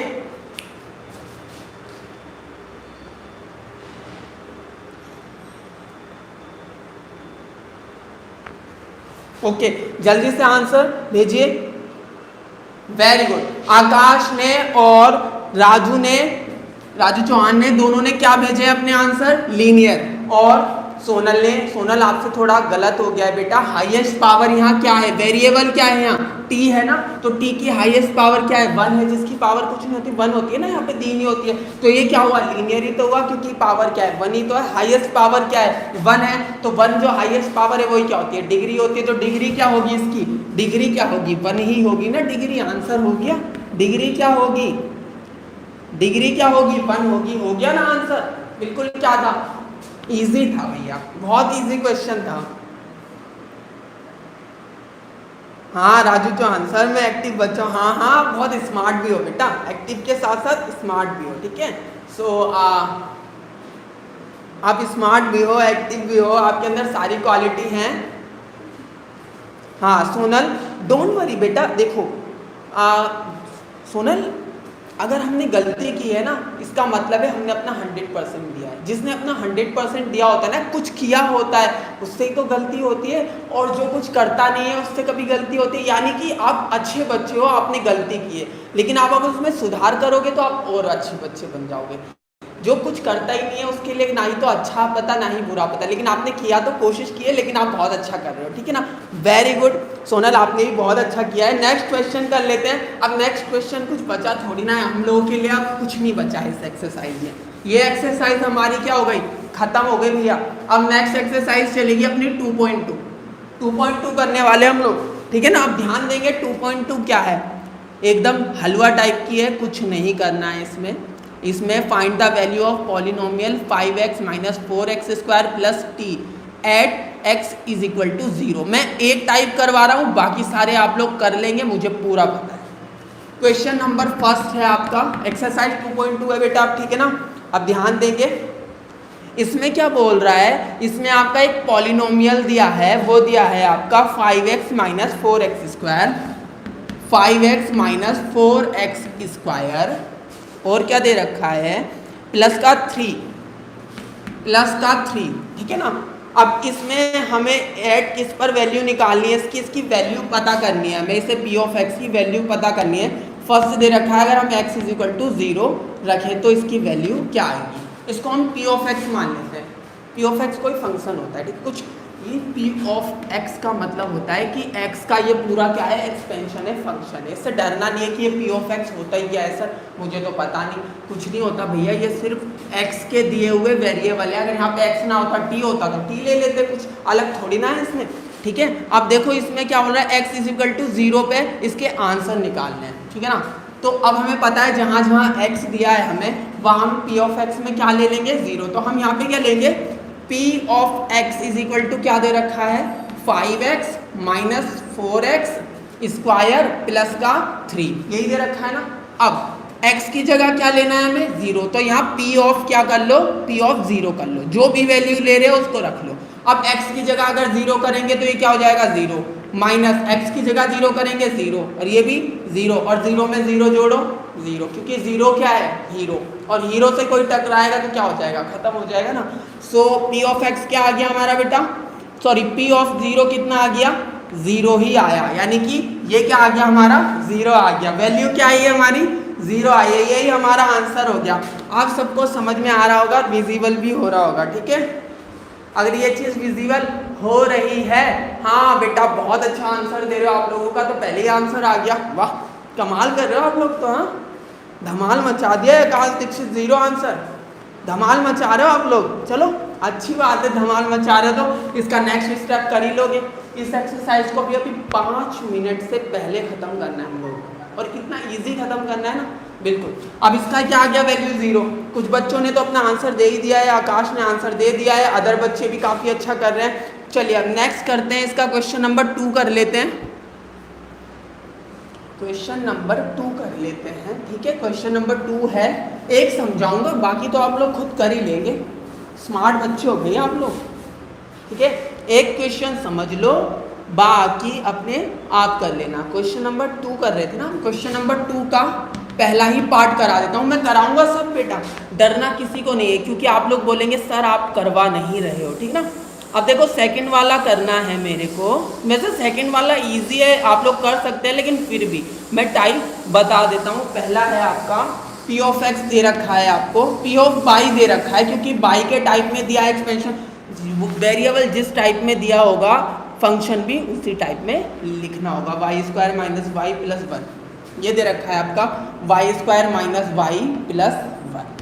ओके, जल्दी से आंसर भेजिए। Very good. आकाश ने और राजू चौहान ने, दोनों ने क्या भेजे अपने आंसर, लीनियर। और सोनल आपसे थोड़ा गलत हो गया है बेटा, हाईएस्ट पावर यहाँ क्या है, वेरिएबल क्या है यहाँ, टी है ना, तो टी की हाईएस्ट पावर क्या है, 1 है, जिसकी पावर कुछ नहीं होती 1 होती है ना, यहाँ पे 3 ही होती है, तो ये क्या हुआ, लीनियर ही तो हुआ, क्योंकि पावर क्या है 1 ही तो है। हाईएस्ट पावर क्या है 1 है, तो 1 जो हाईएस्ट पावर है वही क्या होती है, डिग्री होती है, तो डिग्री क्या होगी इसकी, डिग्री क्या होगी 1 ही होगी ना, डिग्री आंसर हो गया। डिग्री क्या होगी, डिग्री क्या होगी 1 होगी, हो गया ना आंसर। बिल्कुल क्या था, इजी था भैया, बहुत इजी क्वेश्चन था। हाँ राजू चौहान, सर मैं एक्टिव बच्चा हूँ, हाँ बहुत स्मार्ट भी हो बेटा, एक्टिव के साथ साथ स्मार्ट भी हो, ठीक है। सो आप स्मार्ट भी हो, एक्टिव भी हो, आपके अंदर सारी क्वालिटी हैं। हाँ सोनल, डोंट वरी बेटा, देखो सोनल, अगर हमने गलती की है ना, इसका मतलब है हमने अपना 100% दिया है। जिसने अपना 100% दिया होता है ना, कुछ किया होता है, उससे ही तो गलती होती है, और जो कुछ करता नहीं है उससे कभी गलती होती है। यानी कि आप अच्छे बच्चे हो, आपने गलती की है, लेकिन आप अगर उसमें सुधार करोगे तो आप और अच्छे बच्चे बन जाओगे। जो कुछ करता ही नहीं है उसके लिए ना ही तो अच्छा पता ना ही बुरा पता, लेकिन आपने किया तो कोशिश की है, लेकिन आप बहुत अच्छा कर रहे हो, ठीक है ना। वेरी गुड सोनल, आपने भी बहुत अच्छा किया है। नेक्स्ट क्वेश्चन कर लेते हैं। अब नेक्स्ट क्वेश्चन कुछ बचा थोड़ी ना है हम लोगों के लिए, अब कुछ नहीं बचा है इस एक्सरसाइज में। ये एक्सरसाइज हमारी क्या हो गई, खत्म हो गई भैया। अब नेक्स्ट एक्सरसाइज चलेगी अपनी 2.2 करने वाले हम लोग, ठीक है ना। अब ध्यान देंगे 2.2 क्या है, एकदम हलवा टाइप की है, कुछ नहीं करना है इसमें। इसमें find the value of polynomial 5x minus 4x square plus T at x is equal to 0। मैं एक टाइप करवा रहा हूँ, बाकी सारे आप लोग कर लेंगे, मुझे पूरा पता है। क्वेश्चन नंबर फर्स्ट है आपका, एक्सरसाइज 2.2 है बेटा, ठीक है ना। अब ध्यान देंगे, इसमें क्या बोल रहा है, इसमें आपका एक पॉलिनोमियल दिया है, वो दिया है आपका 5x minus 4x square, 5x minus 4x square, और क्या दे रखा है, प्लस का 3, ठीक है ना। अब इसमें हमें ऐड किस पर वैल्यू निकालनी है, इसकी वैल्यू पता करनी है हमें, इसे p ऑफ x की वैल्यू पता करनी है। फर्स्ट दे रखा है, अगर हम x इज इक्वल टू 0 रखें तो इसकी वैल्यू क्या आएगी, इसको हम p ऑफ x मान लेते हैं। p ऑफ x कोई फंक्शन होता है, ठीक, कुछ ये p ऑफ x का मतलब होता है कि x का ये पूरा क्या है, एक्सपेंशन है, फंक्शन है। इससे डरना नहीं है कि ये p ऑफ x होता ही क्या है सर, मुझे तो पता नहीं, कुछ नहीं होता भैया, ये सिर्फ x के दिए हुए वेरिएबल है। अगर यहाँ पे x ना होता t होता तो t ले लेते, कुछ अलग थोड़ी ना है इसमें, ठीक है। अब देखो इसमें क्या बोल रहा है, x इज इक्वल टू 0 पे इसके आंसर निकालने हैं, ठीक है ना। तो अब हमें पता है जहाँ जहाँ x दिया है हमें, वहाँ हम p ऑफ x में क्या ले लेंगे, 0। तो हम यहाँ पे क्या लेंगे, p of x is equal to क्या दे रखा है, 5x minus 4x square plus का 3, यही दे रखा है ना। अब x की जगह क्या लेना है हमें, 0, तो यहाँ p ऑफ क्या कर लो, p ऑफ 0 कर लो, जो भी वैल्यू ले रहे हो उसको रख लो। अब x की जगह अगर 0 करेंगे तो ये क्या हो जाएगा, 0, माइनस x की जगह 0 करेंगे 0, और ये भी 0, और 0 में 0 जोड़ो 0, क्योंकि 0 क्या है, हीरो, और हीरो से कोई टकराएगा तो क्या हो जाएगा, खत्म हो जाएगा ना। सो p ऑफ x क्या आ गया हमारा बेटा, सॉरी p ऑफ 0 कितना आ गया, 0 ही आया, यानी कि ये क्या आ गया हमारा 0 आ गया, वैल्यू क्या आई है हमारी 0 आई है, यही हमारा आंसर हो गया। आप सबको समझ में आ रहा होगा, विजिबल भी हो रहा होगा, ठीक है। अगर ये चीज विजिबल हो रही है, हाँ बेटा बहुत अच्छा आंसर दे रहे हो आप लोगों का तो पहले ही आंसर आ गया, वाह कमाल कर रहे हो आप लोग तो, हाँ धमाल मचा दिया है। आकाश दीक्षित 0 आंसर, धमाल मचा रहे हो आप लोग, चलो अच्छी बात है, धमाल मचा रहे हो। तो इसका नेक्स्ट स्टेप कर ही लोगे, इस एक्सरसाइज को भी अभी 5 मिनट से पहले खत्म करना है हम लोग, और कितना इजी खत्म करना है ना, बिल्कुल। अब इसका क्या आ गया वैल्यू 0, कुछ बच्चों ने तो अपना आंसर दे ही दिया है, आकाश ने आंसर दे दिया है, अदर बच्चे भी काफ़ी अच्छा कर रहे हैं। चलिए अब नेक्स्ट करते हैं, इसका क्वेश्चन नंबर 2 कर लेते हैं, क्वेश्चन नंबर 2 कर लेते हैं, ठीक है। क्वेश्चन नंबर 2 है, एक समझाऊंगा बाकी तो आप लोग खुद कर ही लेंगे, स्मार्ट बच्चे हो गए आप लोग, ठीक है। एक क्वेश्चन समझ लो, बाकी अपने आप कर लेना। क्वेश्चन नंबर 2 कर रहे थे ना, क्वेश्चन नंबर 2 का पहला ही पार्ट करा देता हूँ, मैं कराऊंगा सब बेटा, डरना किसी को नहीं है, क्योंकि आप लोग बोलेंगे सर आप करवा नहीं रहे हो, ठीक ना। अब देखो सेकंड वाला करना है मेरे को, वैसे सेकंड वाला इजी है, आप लोग कर सकते हैं, लेकिन फिर भी मैं टाइप बता देता हूँ। पहला है आपका p ऑफ x दे रखा है आपको, p ऑफ y दे रखा है, क्योंकि y के टाइप में दिया है एक्सपेंशन, वेरिएबल जिस टाइप में दिया होगा फंक्शन भी उसी टाइप में लिखना होगा, y square minus Y plus 1, ये दे रखा है आपका y square minus Y plus 1।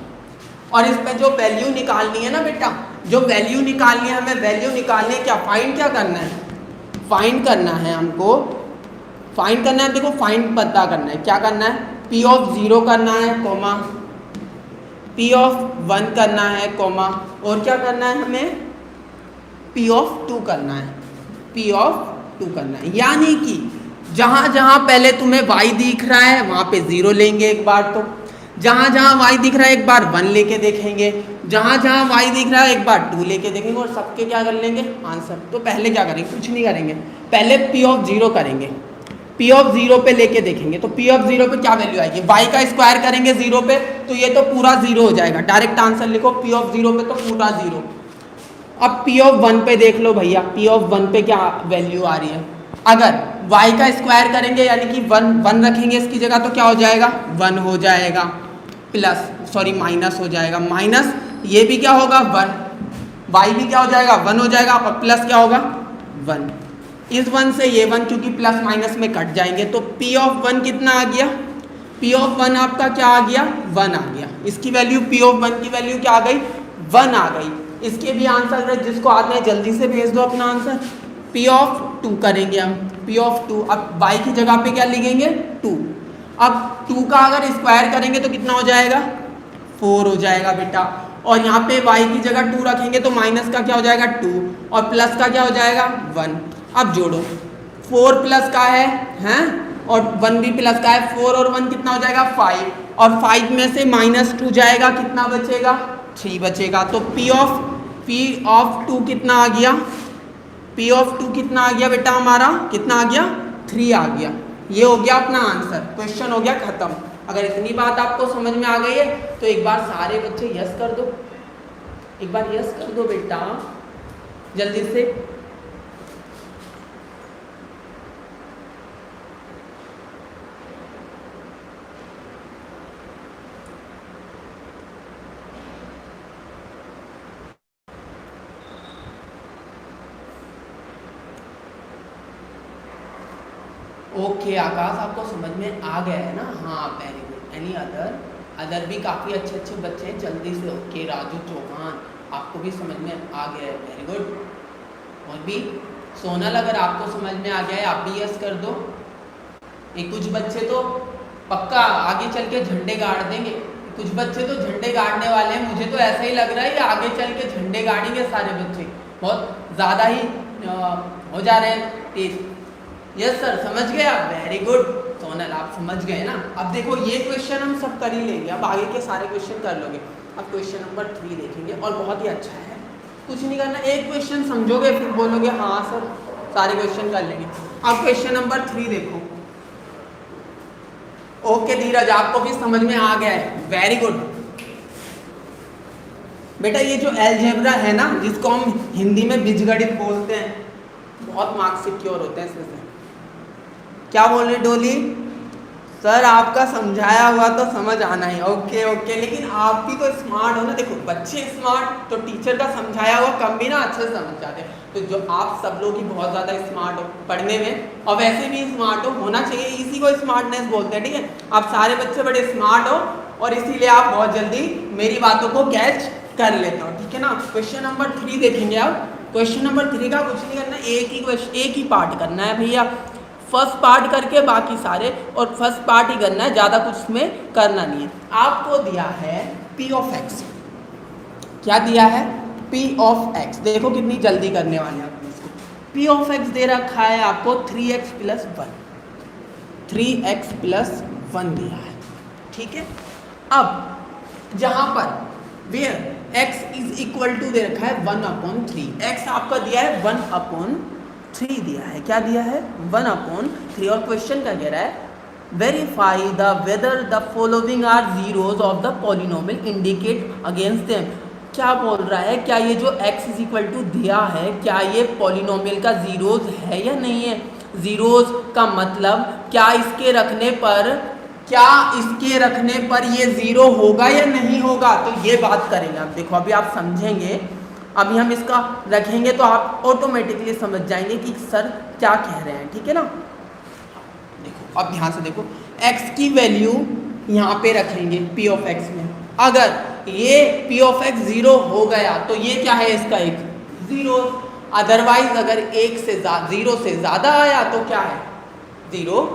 और इस पे जो वैल्यू निकालनी है ना बेटा, जो वैल्यू निकालनी है हमें, वैल्यू निकालनी है क्या, फाइंड क्या करना है, फाइंड करना है हमको, फाइंड करना है, देखो फाइंड पता करना है, क्या करना है, p ऑफ 0 करना है कोमा, p ऑफ 1 करना है कोमा, और क्या करना है हमें p ऑफ 2 करना है, p ऑफ 2 करना है। यानी कि जहां जहां पहले तुम्हें y दिख रहा है वहां पे 0 लेंगे एक बार, तो जहां जहां y दिख रहा है एक बार 1 लेके देखेंगे, जहां जहां y दिख रहा है एक बार 2 लेके देखेंगे, और सबके क्या कर लेंगे आंसर। तो पहले क्या करेंगे, कुछ नहीं करेंगे, पहले p ऑफ 0 करेंगे, p ऑफ 0 पे लेके देखेंगे, तो p ऑफ 0 पे क्या वैल्यू आएगी, y का स्क्वायर करेंगे 0 पे तो ये तो पूरा 0 हो जाएगा, डायरेक्ट आंसर लिखो p ऑफ 0 पे तो पूरा 0। अब p ऑफ 1 पे देख लो भैया, p ऑफ 1 पे क्या वैल्यू आ रही है, अगर y का स्क्वायर करेंगे यानी कि 1 रखेंगे इसकी जगह तो क्या हो जाएगा 1 हो जाएगा, प्लस सॉरी माइनस हो जाएगा, माइनस ये भी क्या होगा 1, y भी क्या हो जाएगा 1 हो जाएगा, और प्लस क्या होगा 1, इस 1 से ये 1 क्योंकि प्लस माइनस में कट जाएंगे, तो p ऑफ 1 कितना आ गया, p ऑफ 1 आपका क्या आ गया 1 आ गया, इसकी वैल्यू p ऑफ 1 की वैल्यू क्या आ गई 1 आ गई। इसके भी आंसर जिसको आता है जल्दी से भेज दो अपना आंसर। p ऑफ 2 करेंगे हम, p ऑफ 2, अब y की जगह पे क्या लिखेंगे 2, अब 2 का अगर स्क्वायर करेंगे तो कितना हो जाएगा 4 हो जाएगा बेटा, और यहाँ पे y की जगह 2 रखेंगे तो माइनस का क्या हो जाएगा 2, और प्लस का क्या हो जाएगा 1। अब जोड़ो 4 प्लस का है हैं, और 1 भी प्लस का है, 4 और 1 कितना हो जाएगा 5, और 5 में से माइनस 2 जाएगा, कितना बचेगा 3 बचेगा। तो p ऑफ 2 कितना आ गया, p ऑफ 2 कितना आ गया बेटा हमारा, कितना आ गया 3 आ गया। ये हो गया अपना आंसर, क्वेश्चन हो गया खत्म। अगर इतनी बात आपको समझ में आ गई है तो एक बार सारे बच्चे यस कर दो, एक बार यस कर दो बेटा जल्दी से। ओके आकाश आपको समझ में आ गया है ना, हाँ वेरी गुड। एनी अदर भी काफ़ी अच्छे अच्छे बच्चे हैं, जल्दी से। ओके राजू चौहान आपको भी समझ में आ गया है, वेरी गुड। और भी सोनल अगर आपको समझ में आ गया है आप भी यस कर दो। एक कुछ बच्चे तो पक्का आगे चल के झंडे गाड़ देंगे, कुछ बच्चे तो झंडे गाड़ने वाले हैं, मुझे तो ऐसा ही लग रहा है कि आगे चल के झंडे गाड़ेंगे सारे बच्चे, बहुत ज़्यादा ही हो जा रहे हैं तेज। यस सर समझ गए आप, वेरी गुड सोनल आप समझ गए ना। अब देखो ये क्वेश्चन हम सब कर ही लेंगे, अब आगे के सारे क्वेश्चन कर लोगे। अब क्वेश्चन नंबर 3 देखेंगे और बहुत ही अच्छा है, कुछ नहीं करना, एक क्वेश्चन समझोगे फिर बोलोगे हाँ सर सारे क्वेश्चन कर लेंगे। अब क्वेश्चन नंबर 3 देखो। ओके धीरज आपको भी समझ में आ गया है, वेरी गुड बेटा। ये जो अलजेब्रा है ना जिसको हम हिंदी में बीजगणित बोलते हैं, बहुत मार्क्स सिक्योर होते हैं इसमें से। क्या बोल रहे डोली? सर आपका समझाया हुआ तो समझ आना ही। ओके ओके, लेकिन आप भी तो स्मार्ट हो ना। देखो बच्चे स्मार्ट तो टीचर का समझाया हुआ कम भी ना अच्छे से समझ जाते हैं। तो जो आप सब लोग ही बहुत ज़्यादा स्मार्ट हो पढ़ने में और वैसे भी स्मार्ट हो, होना चाहिए, इसी को स्मार्टनेस बोलते हैं। ठीक है, आप सारे बच्चे बड़े स्मार्ट हो और इसीलिए आप बहुत जल्दी मेरी बातों को कैच कर लेते हो। ठीक है ना। क्वेश्चन नंबर 3 देखेंगे आप। क्वेश्चन नंबर 3 का कुछ नहीं करना, एक ही पार्ट करना है भैया। फर्स्ट पार्ट करके बाकी सारे, और फर्स्ट पार्ट ही करना है, ज़्यादा कुछ उसमें करना नहीं है। आपको दिया है P ऑफ x। क्या दिया है? P of x। देखो कितनी जल्दी करने वाले हैं आप इसको। P ऑफ x दे रखा है आपको 3x प्लस 1, 3x प्लस 1 दिया है। ठीक है, अब जहाँ पर where x is equal to दे रखा है 1/3। x आपका दिया है 1/3 दिया है। क्या दिया है? 1/3। और क्वेश्चन का कह रहा है verify the whether the following are zeros of the polynomial indicate against them. क्या बोल रहा है? क्या ये जो x इज इक्वल टू दिया है, क्या ये पॉलिनोमियल का जीरोज है या नहीं है? जीरोज का मतलब क्या इसके रखने पर ये जीरो होगा या नहीं होगा? तो ये बात करेंगे आप। देखो अभी आप समझेंगे, अभी हम इसका रखेंगे तो आप ऑटोमेटिकली समझ जाएंगे कि सर क्या कह रहे हैं। ठीक है ना। देखो अब ध्यान से देखो, x की वैल्यू यहाँ पे रखेंगे P ऑफ x में। अगर ये P ऑफ x 0 हो गया तो ये क्या है? इसका एक जीरो। अदरवाइज अगर 0 से ज़्यादा आया तो क्या है? 0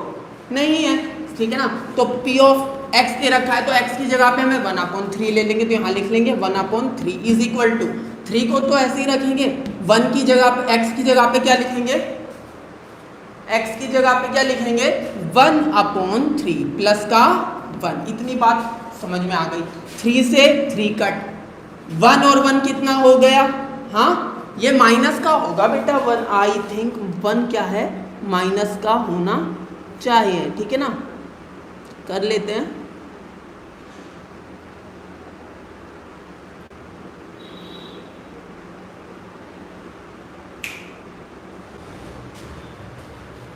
नहीं है। ठीक है ना। तो P ऑफ x दे रखा है तो x की जगह पे हमें 1/3 ले लेंगे, तो यहाँ लिख लेंगे 1/3 इज इक्वल टू 3 को तो ऐसे ही रखेंगे, 1 की जगह पे x की जगह पे क्या लिखेंगे? x की जगह पे क्या लिखेंगे? 1/3 प्लस का 1। इतनी बात समझ में आ गई। 3 से 3 कट, 1 और 1 कितना हो गया? हाँ, ये माइनस का होगा बेटा 1। आई थिंक 1 क्या है? माइनस का होना चाहिए। ठीक है ना, कर लेते हैं।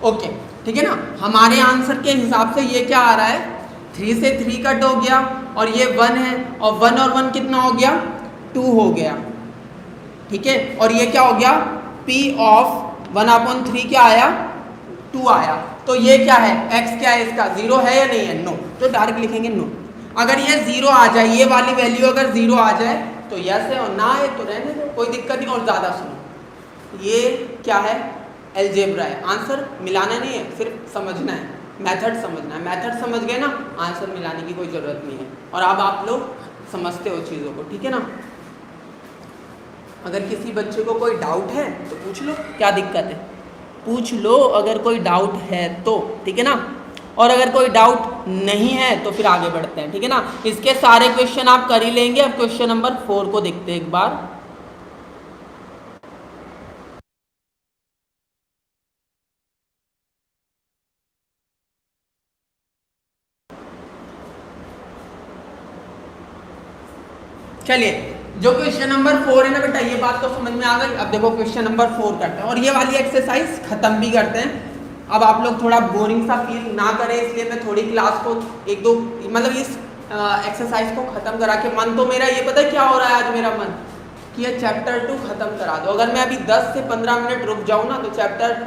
ओके ठीक है ना। हमारे आंसर के हिसाब से ये क्या आ रहा है? 3 से 3 कट हो गया और ये 1 है, और 1 और 1 कितना हो गया? 2 हो गया। ठीक है, और ये क्या हो गया? P ऑफ 1/3 क्या आया? 2 आया। तो ये क्या है? x क्या है इसका? 0 है या नहीं है? नो। तो डायरेक्ट लिखेंगे नो। अगर ये 0 आ जाए, ये वाली वैल्यू अगर 0 आ जाए तो यस है, और ना है तो रहने दो, कोई दिक्कत नहीं। और ज़्यादा सुनो, ये क्या है? अलजेब्रा है। आंसर मिलाना नहीं है, सिर्फ समझना है, मेथड समझना है। मेथड समझ गए ना, आंसर मिलाने की कोई ज़रूरत नहीं है। और अब आप लोग समझते हो चीज़ों को। ठीक है ना। अगर किसी बच्चे को कोई डाउट है तो पूछ लो, क्या दिक्कत है? पूछ लो अगर कोई डाउट है तो। ठीक है ना। और अगर कोई डाउट नहीं है तो फिर आगे बढ़ते हैं। ठीक है ना। इसके सारे क्वेश्चन आप कर ही लेंगे। अब क्वेश्चन नंबर 4 को देखते हैं एक बार। चलिए, जो क्वेश्चन नंबर 4 है ना बेटा, ये बात तो समझ में आ गई। अब देखो क्वेश्चन नंबर 4 करते हैं और ये वाली एक्सरसाइज खत्म भी करते हैं। अब आप लोग थोड़ा बोरिंग सा फील ना करें, इसलिए मैं थोड़ी क्लास को एक दो मतलब इस एक्सरसाइज को खत्म करा के, मन तो मेरा ये पता है क्या हो रहा है आज? मेरा मन कि ये चैप्टर 2 खत्म करा दो। अगर मैं अभी 10 से 15 मिनट रुक जाऊँ ना तो चैप्टर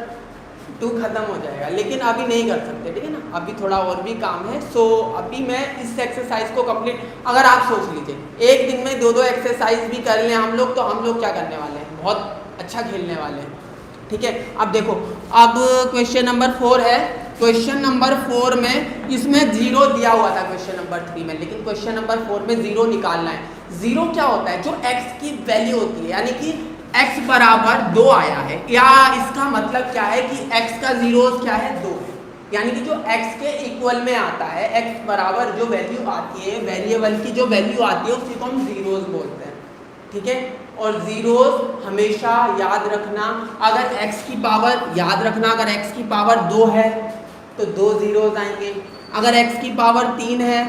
2 खत्म हो जाएगा, लेकिन अभी नहीं कर सकते। ठीक है ना, अभी थोड़ा और भी काम है। सो अभी मैं इस एक्सरसाइज को कंप्लीट, अगर आप सोच लीजिए एक दिन में 2-2 एक्सरसाइज भी कर लें हम लोग, तो हम लोग क्या करने वाले हैं? बहुत अच्छा खेलने वाले हैं। ठीक है, अब देखो, अब क्वेश्चन नंबर 4 है। क्वेश्चन नंबर 4 में इसमें 0 दिया हुआ था क्वेश्चन नंबर 3 में, लेकिन क्वेश्चन नंबर 4 में 0 निकालना है। 0 क्या होता है? जो x की वैल्यू होती है, यानी कि x बराबर 2 आया है, या इसका मतलब क्या है कि x का जीरोस क्या है? 2 है। यानी कि जो x के इक्वल में आता है, x बराबर जो वैल्यू आती है, वेरिएबल की जो वैल्यू आती है उसी को हम जीरोस बोलते हैं। ठीक है, और जीरोस हमेशा याद रखना, अगर x की पावर याद रखना, अगर x की पावर 2 है तो 2 जीरोस आएंगे, अगर x की पावर 3 है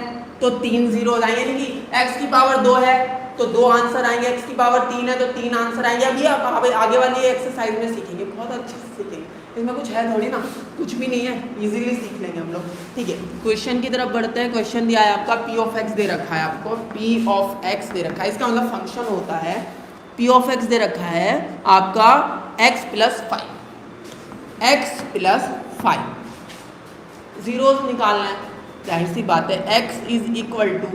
तो 3 जीरोस आएंगे। यानी कि x की पावर 2 है तो 2 आंसर आएंगे, x की पावर 3 है तो 3 आंसर आएंगे। अब ये आप आगे वाली एक्सरसाइज में सीखेंगे, बहुत अच्छे से सीखेंगे, इसमें कुछ है थोड़ी ना, कुछ भी नहीं है, इजीली सीख लेंगे हम लोग। ठीक है, क्वेश्चन की तरफ बढ़ते हैं। क्वेश्चन दिया है आपका p ऑफ x दे रखा है आपको, p ऑफ x दे रखा है, इसका मतलब फंक्शन होता है p ऑफ x दे रखा है आपका x प्लस 5, जीरोस निकालना है, जाहिर सी बात है x is equal to,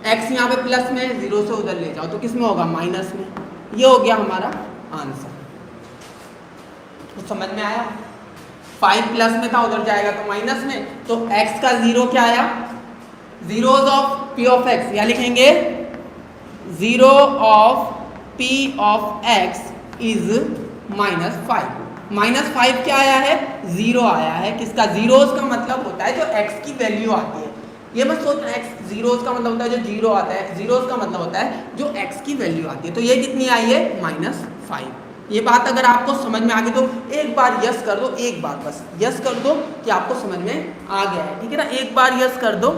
x यहाँ पे प्लस में, जीरो से उधर ले जाओ तो किस में होगा, माइनस में। ये हो गया हमारा आंसर, तो समझ में आया, 5 प्लस में था उधर जाएगा तो माइनस में, तो x का जीरो क्या आया, zeros of p of x, या लिखेंगे zero of p of x is -5। -5 क्या आया है, जीरो आया है, किसका, जीरोस का मतलब होता है जो x की वैल्यू आती है, ये मत सोचना x जीरोस का मतलब होता है जो जीरो आता है, जीरोस का मतलब होता है जो x की वैल्यू आती है, तो ये कितनी आई है, -5। ये बात अगर आपको समझ में आ गई तो एक बार यस कर दो, एक बार बस यस कर दो कि आपको समझ में आ गया है, ठीक है ना, एक बार यस कर दो,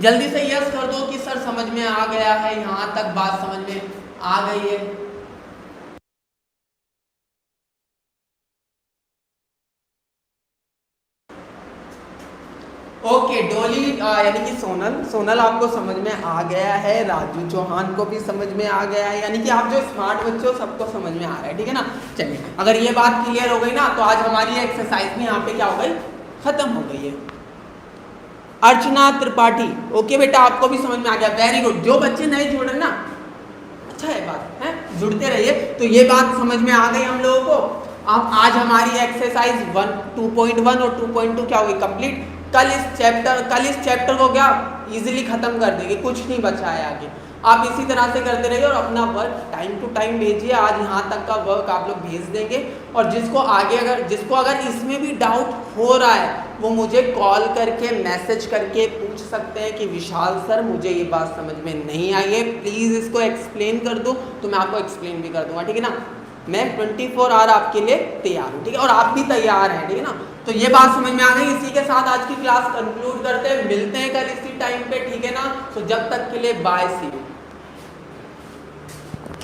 जल्दी से यस कर दो कि सर समझ में आ गया है, यहाँ तक बात समझ में आ गई है। ओके डोली यानी कि सोनल आपको समझ में आ गया है, राजू चौहान को भी समझ में आ गया है, यानी कि आप जो स्मार्ट बच्चे हो सबको समझ में आ रहा है, ठीक है ना। चलिए अगर ये बात क्लियर हो गई ना तो आज हमारी एक्सरसाइज में यहाँ पे क्या हो गई, खत्म हो गई है। अर्चना त्रिपाठी, ओके बेटा आपको भी समझ में आ गया, वेरी गुड। जो बच्चे नए जुड़ रहे ना, अच्छा है बात है, जुड़ते रहिए। तो ये बात समझ में आ गई हम लोगों को। अब आज हमारी एक्सरसाइज 2.1 और 2.2 क्या होगी, कंप्लीट। कल इस चैप्टर को क्या इजीली खत्म कर देंगे, कुछ नहीं बचा है आगे। आप इसी तरह से करते रहिए और अपना वर्क टाइम टू टाइम भेजिए। आज यहाँ तक का वर्क आप लोग भेज देंगे, और जिसको अगर इसमें भी डाउट हो रहा है वो मुझे कॉल करके मैसेज करके पूछ सकते हैं कि विशाल सर मुझे ये बात समझ में नहीं आई है, प्लीज़ इसको एक्सप्लेन कर दो, तो मैं आपको एक्सप्लेन भी कर दूंगा, ठीक है ना। मैं 24 आवर आपके लिए तैयार हूँ, ठीक है, और आप भी तैयार हैं, ठीक है ना। तो ये बात समझ में आ गई। इसी के साथ आज की क्लास कंक्लूड करते हैं, मिलते हैं कल इसी टाइम पे, ठीक है ना। तो जब तक के लिए बाय, सी यू।